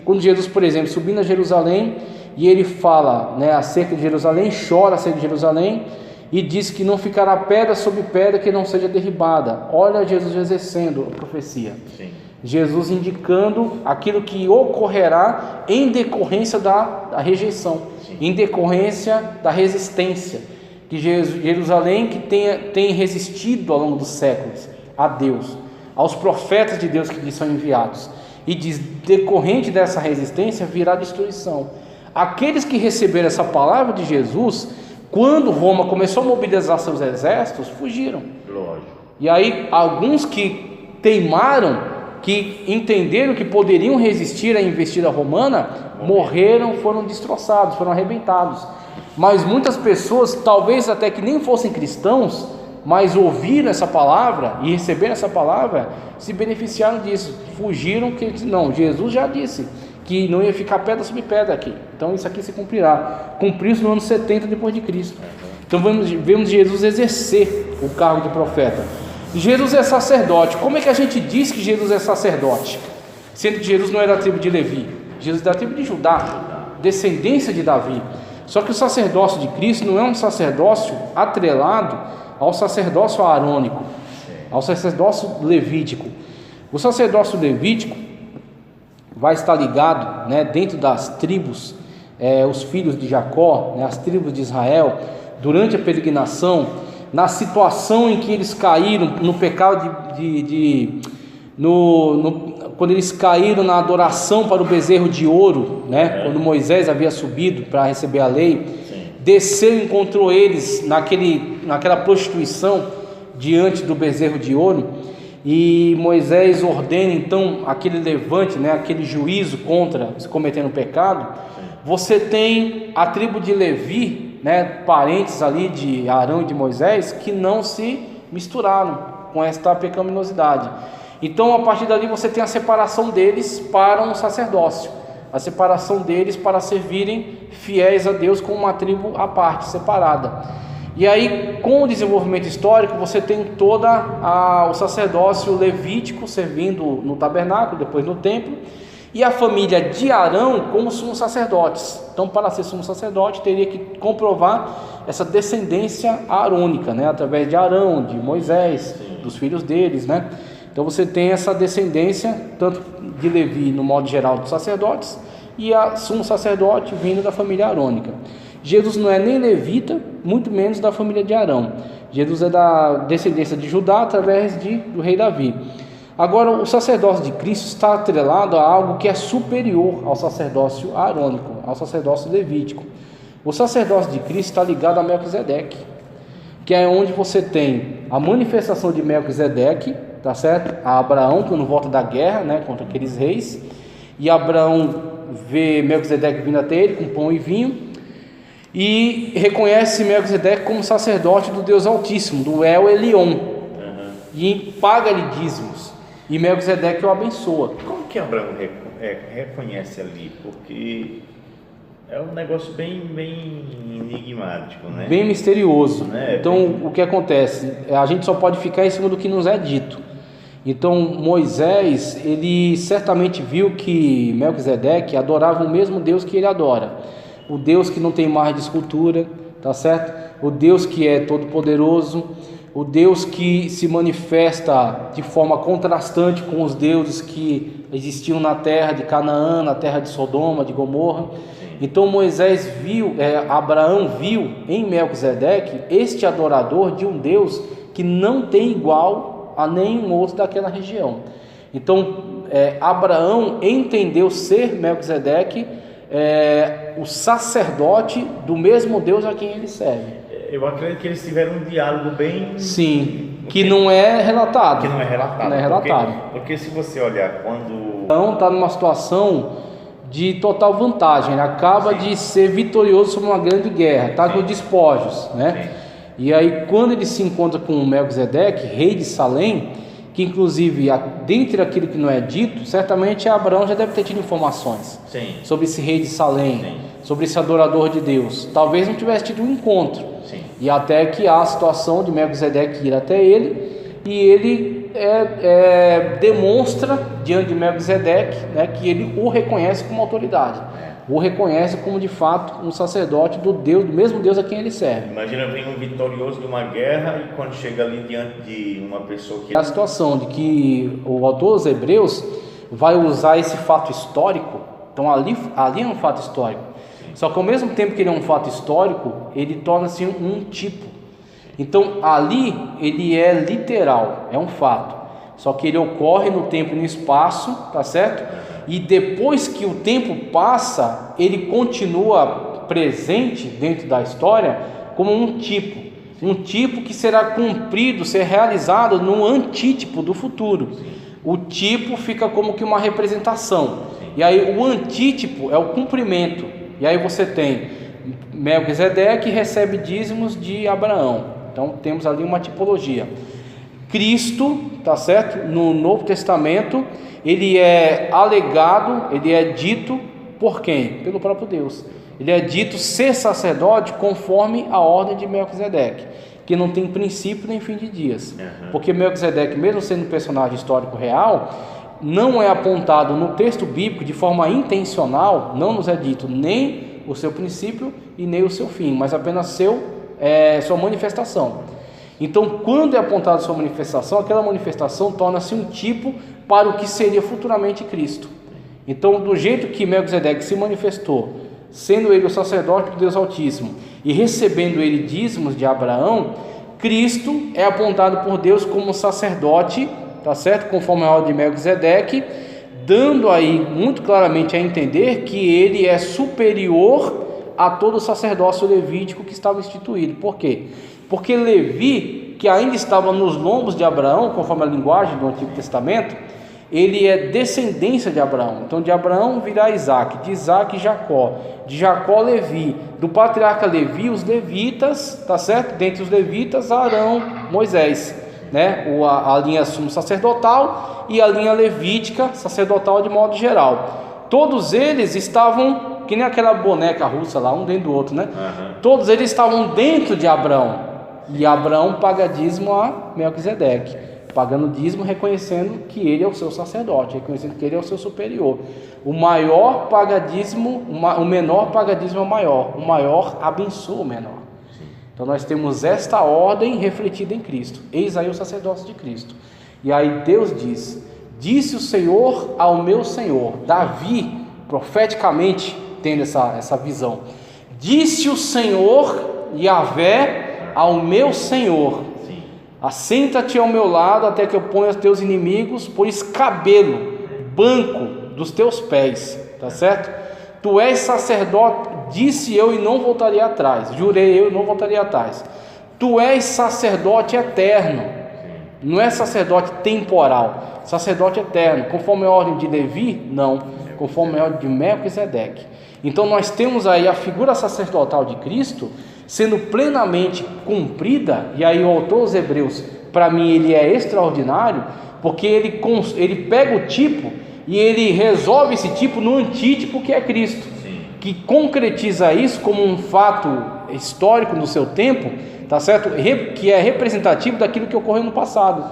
[SPEAKER 1] Quando Jesus, por exemplo, subindo a Jerusalém, e ele fala, né, acerca de Jerusalém, chora acerca de Jerusalém, e diz que não ficará pedra sobre pedra que não seja derribada. Olha Jesus exercendo a profecia. Sim. Jesus indicando aquilo que ocorrerá em decorrência da rejeição, sim, em decorrência da resistência, que Jerusalém que tem resistido ao longo dos séculos a Deus, aos profetas de Deus que lhes são enviados, e diz: decorrente dessa resistência virá destruição. Aqueles que receberam essa palavra de Jesus, quando Roma começou a mobilizar seus exércitos, fugiram. Lógico. E aí alguns que teimaram, que entenderam que poderiam resistir à investida romana, morreram, foram destroçados, foram arrebentados. Mas muitas pessoas, talvez até que nem fossem cristãos, mas ouviram essa palavra e receberam essa palavra, se beneficiaram disso, fugiram, que não, Jesus já disse que não ia ficar pedra sobre pedra aqui, então isso aqui se cumprirá. Cumpriu-se no ano 70 depois de Cristo. Então vemos Jesus exercer o cargo de profeta. Jesus é sacerdote. Como é que a gente diz que Jesus é sacerdote, sendo que Jesus não é da tribo de Levi? Jesus é da tribo de Judá, descendência de Davi. Só que o sacerdócio de Cristo não é um sacerdócio atrelado ao sacerdócio arônico, ao sacerdócio levítico. O sacerdócio levítico vai estar ligado, né, dentro das tribos, os filhos de Jacó, né, as tribos de Israel, durante a peregrinação, na situação em que eles caíram no pecado quando eles caíram na adoração para o bezerro de ouro, né? Quando Moisés havia subido para receber a lei, desceu e encontrou eles naquela prostituição diante do bezerro de ouro, e Moisés ordena então aquele levante, né? Aquele juízo contra os cometendo pecado. Você tem a tribo de Levi, né, parentes ali de Arão e de Moisés, que não se misturaram com esta pecaminosidade. Então, a partir dali você tem a separação deles para um sacerdócio, a separação deles para servirem fiéis a Deus com uma tribo à parte, separada. E aí, com o desenvolvimento histórico, você tem todo o sacerdócio levítico servindo no tabernáculo, depois no templo, e a família de Arão como sumos sacerdotes. Então, para ser sumo sacerdote, teria que comprovar essa descendência arônica, né? Através de Arão, de Moisés, dos filhos deles, né? Então, você tem essa descendência, tanto de Levi, no modo geral, dos sacerdotes, e a sumo sacerdote vindo da família arônica. Jesus não é nem levita, muito menos da família de Arão. Jesus é da descendência de Judá, através do rei Davi. Agora, o sacerdócio de Cristo está atrelado a algo que é superior ao sacerdócio arônico, ao sacerdócio levítico. O sacerdócio de Cristo está ligado a Melquisedeque, que é onde você tem a manifestação de Melquisedeque, tá certo? A Abraão, quando volta da guerra, né, contra aqueles reis, e Abraão vê Melquisedeque vindo até ele com pão e vinho, e reconhece Melquisedeque como sacerdote do Deus Altíssimo, do El Elyon, e paga-lhe dízimos. E Melquisedeque o abençoa.
[SPEAKER 2] Como que Abraão reconhece ali? Porque é um negócio bem enigmático, né?
[SPEAKER 1] Bem misterioso, né? Então, o que acontece? A gente só pode ficar em cima do que nos é dito. Então, Moisés, ele certamente viu que Melquisedeque adorava o mesmo Deus que ele adora. O Deus que não tem margem de escultura, tá certo? O Deus que é todo poderoso, o Deus que se manifesta de forma contrastante com os deuses que existiam na terra de Canaã, na terra de Sodoma, de Gomorra. Então Abraão viu em Melquisedeque este adorador de um Deus que não tem igual a nenhum outro daquela região. Então Abraão entendeu ser Melquisedeque o sacerdote do mesmo Deus a quem ele serve.
[SPEAKER 2] Eu acredito que eles tiveram um diálogo bem...
[SPEAKER 1] Sim, que não é relatado.
[SPEAKER 2] Que não é relatado.
[SPEAKER 1] Não é relatado.
[SPEAKER 2] Porque se você olhar quando...
[SPEAKER 1] Então está numa situação de total vantagem, ele acaba de ser vitorioso sobre uma grande guerra, está com despojos, né? E aí quando ele se encontra com Melquisedeque, rei de Salém, que inclusive dentre aquilo que não é dito, certamente Abraão já deve ter tido informações sobre esse rei de Salém, sobre esse adorador de Deus. Talvez não tivesse tido um encontro. E até que há a situação de Melquisedeque ir até ele, e ele demonstra diante de Melquisedeque, né, que ele o reconhece como autoridade, o reconhece como de fato um sacerdote do mesmo Deus a quem ele serve.
[SPEAKER 2] Imagina vir um vitorioso de uma guerra e quando chega ali diante de uma pessoa que...
[SPEAKER 1] A situação de que o autor dos Hebreus vai usar esse fato histórico, então ali é um fato histórico, só que ao mesmo tempo que ele é um fato histórico, ele torna-se um tipo. Então ali ele é literal, é um fato, só que ele ocorre no tempo e no espaço, tá certo? E depois que o tempo passa, ele continua presente dentro da história como um tipo que será cumprido, ser realizado no antítipo do futuro. O tipo fica como que uma representação, e aí o antítipo é o cumprimento. E aí você tem Melquisedeque recebe dízimos de Abraão. Então temos ali uma tipologia. Cristo, tá certo? No Novo Testamento, ele é alegado, ele é dito por quem? Pelo próprio Deus. Ele é dito ser sacerdote conforme a ordem de Melquisedeque, que não tem princípio nem fim de dias. Porque Melquisedeque, mesmo sendo um personagem histórico real, não é apontado no texto bíblico de forma intencional, não nos é dito nem o seu princípio e nem o seu fim, mas apenas sua manifestação. Então, quando é apontada sua manifestação, aquela manifestação torna-se um tipo para o que seria futuramente Cristo. Então, do jeito que Melquisedeque se manifestou, sendo ele o sacerdote do Deus Altíssimo e recebendo ele dízimos de Abraão, Cristo é apontado por Deus como sacerdote, tá certo? Conforme a ordem de Melquisedeque, dando aí muito claramente a entender que ele é superior a todo o sacerdócio levítico que estava instituído. Por quê? Porque Levi, que ainda estava nos lombos de Abraão, conforme a linguagem do Antigo Testamento, ele é descendência de Abraão. Então de Abraão virá Isaac, de Isaac Jacó, de Jacó Levi, do patriarca Levi os levitas, tá certo? Dentre os levitas Arão, Moisés, né? A linha sumo sacerdotal e a linha levítica sacerdotal de modo geral. Todos eles estavam, que nem aquela boneca russa lá, um dentro do outro, né? Todos eles estavam dentro de Abraão. E Abraão paga dízimo a Melquisedeque, pagando dízimo, reconhecendo que ele é o seu sacerdote, reconhecendo que ele é o seu superior. O maior paga dízimo, o menor paga dízimo ao maior, o maior abençoa o menor. Então nós temos esta ordem refletida em Cristo. Eis aí o sacerdócio de Cristo. E aí Deus diz: disse o Senhor ao meu Senhor. Davi, profeticamente, tendo essa visão. Disse o Senhor, Yahvé, ao meu Senhor: assenta-te ao meu lado até que eu ponha os teus inimigos por escabelo, banco dos teus pés. Tá certo? Tu és sacerdote, disse eu e não voltaria atrás, jurei eu e não voltaria atrás. Tu és sacerdote eterno, não é sacerdote temporal, sacerdote eterno, conforme a ordem de Levi? Não, conforme a ordem de Melquisedeque. Então nós temos aí a figura sacerdotal de Cristo sendo plenamente cumprida. E aí o autor dos Hebreus, para mim, ele é extraordinário, porque ele pega o tipo e ele resolve esse tipo no antítipo, que é Cristo, que concretiza isso como um fato histórico no seu tempo, tá certo? Que é representativo daquilo que ocorreu no passado.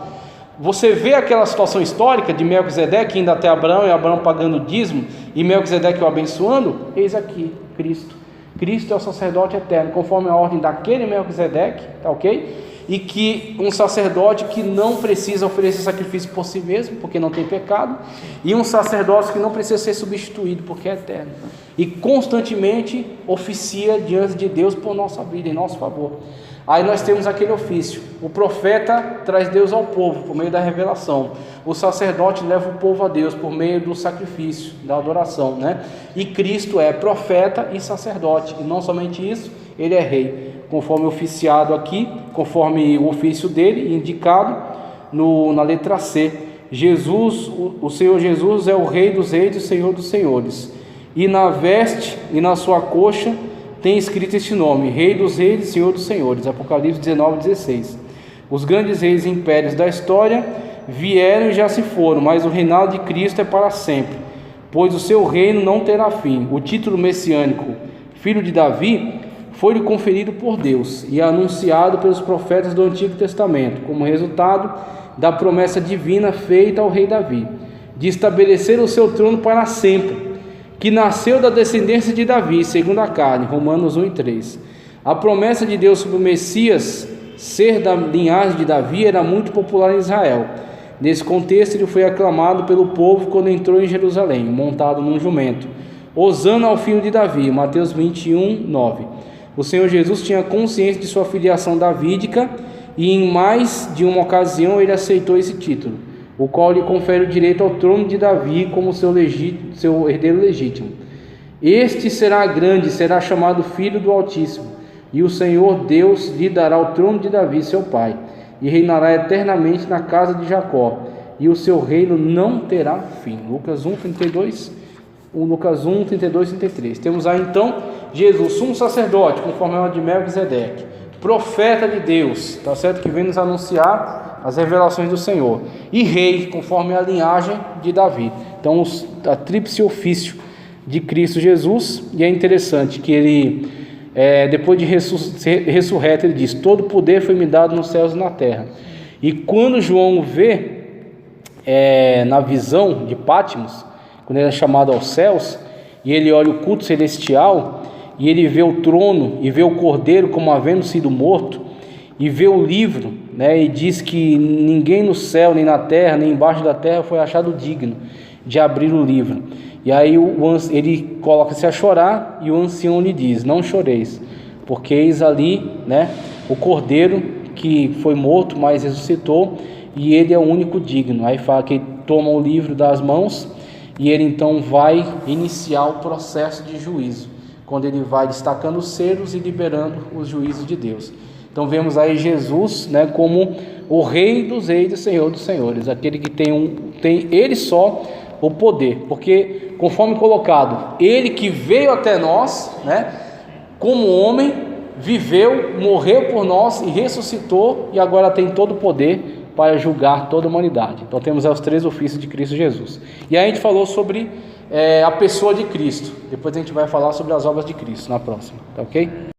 [SPEAKER 1] Você vê aquela situação histórica de Melquisedeque indo até Abraão, e Abraão pagando o dízimo, e Melquisedeque o abençoando. Eis aqui, Cristo. Cristo é o sacerdote eterno, conforme a ordem daquele Melquisedeque, tá ok? e que um sacerdote que não precisa oferecer sacrifício por si mesmo, porque não tem pecado, e um sacerdócio que não precisa ser substituído, porque é eterno, e constantemente oficia diante de Deus por nossa vida, em nosso favor. Aí nós temos aquele ofício: o profeta traz Deus ao povo por meio da revelação, o sacerdote leva o povo a Deus por meio do sacrifício, da adoração, né? E Cristo é profeta e sacerdote, e não somente isso, ele é rei, conforme oficiado aqui, conforme o ofício dele, indicado na letra C. Jesus, o Senhor Jesus é o Rei dos reis e o Senhor dos senhores, e na veste e na sua coxa tem escrito este nome: Rei dos reis e Senhor dos senhores. Apocalipse 19:16. Os grandes reis e impérios da história vieram e já se foram, mas o reinado de Cristo é para sempre, pois o seu reino não terá fim. O título messiânico, filho de Davi, foi-lhe conferido por Deus e anunciado pelos profetas do Antigo Testamento, como resultado da promessa divina feita ao rei Davi, de estabelecer o seu trono para sempre, que nasceu da descendência de Davi, segundo a carne, Romanos 1:3. A promessa de Deus sobre o Messias ser da linhagem de Davi era muito popular em Israel. Nesse contexto, ele foi aclamado pelo povo quando entrou em Jerusalém, montado num jumento: Hosana ao filho de Davi, Mateus 21:9. O Senhor Jesus tinha consciência de sua filiação davídica e em mais de uma ocasião ele aceitou esse título, o qual lhe confere o direito ao trono de Davi como seu herdeiro legítimo. Este será grande, será chamado Filho do Altíssimo, e o Senhor Deus lhe dará o trono de Davi, seu pai, e reinará eternamente na casa de Jacó, e o seu reino não terá fim. Lucas 1:32, Lucas 1:32-33. Temos aí então Jesus, sumo sacerdote, conforme a de Melquisedeque, profeta de Deus, tá certo? Que vem nos anunciar as revelações do Senhor, e rei, conforme a linhagem de Davi. Então, a tríplice ofício de Cristo Jesus. E é interessante que ele, depois de ressurreto, ele diz: todo poder foi me dado nos céus e na terra. E quando João vê, na visão de Pátimos, quando ele é chamado aos céus, e ele olha o culto celestial, e ele vê o trono, e vê o cordeiro como havendo sido morto, e vê o livro, e diz que ninguém no céu, nem na terra, nem embaixo da terra foi achado digno de abrir o livro. E aí ele coloca-se a chorar, e o ancião lhe diz: não choreis, porque eis ali o cordeiro que foi morto, mas ressuscitou, e ele é o único digno. Aí fala que ele toma o livro das mãos, e ele então vai iniciar o processo de juízo, quando ele vai destacando os selos e liberando os juízos de Deus. Então vemos aí Jesus, como o Rei dos reis e Senhor dos senhores, aquele que tem ele só o poder, porque conforme colocado, ele que veio até nós, como homem, viveu, morreu por nós e ressuscitou, e agora tem todo o poder para julgar toda a humanidade. Então temos os três ofícios de Cristo Jesus. E aí a gente falou sobre a pessoa de Cristo. Depois a gente vai falar sobre as obras de Cristo na próxima, tá ok?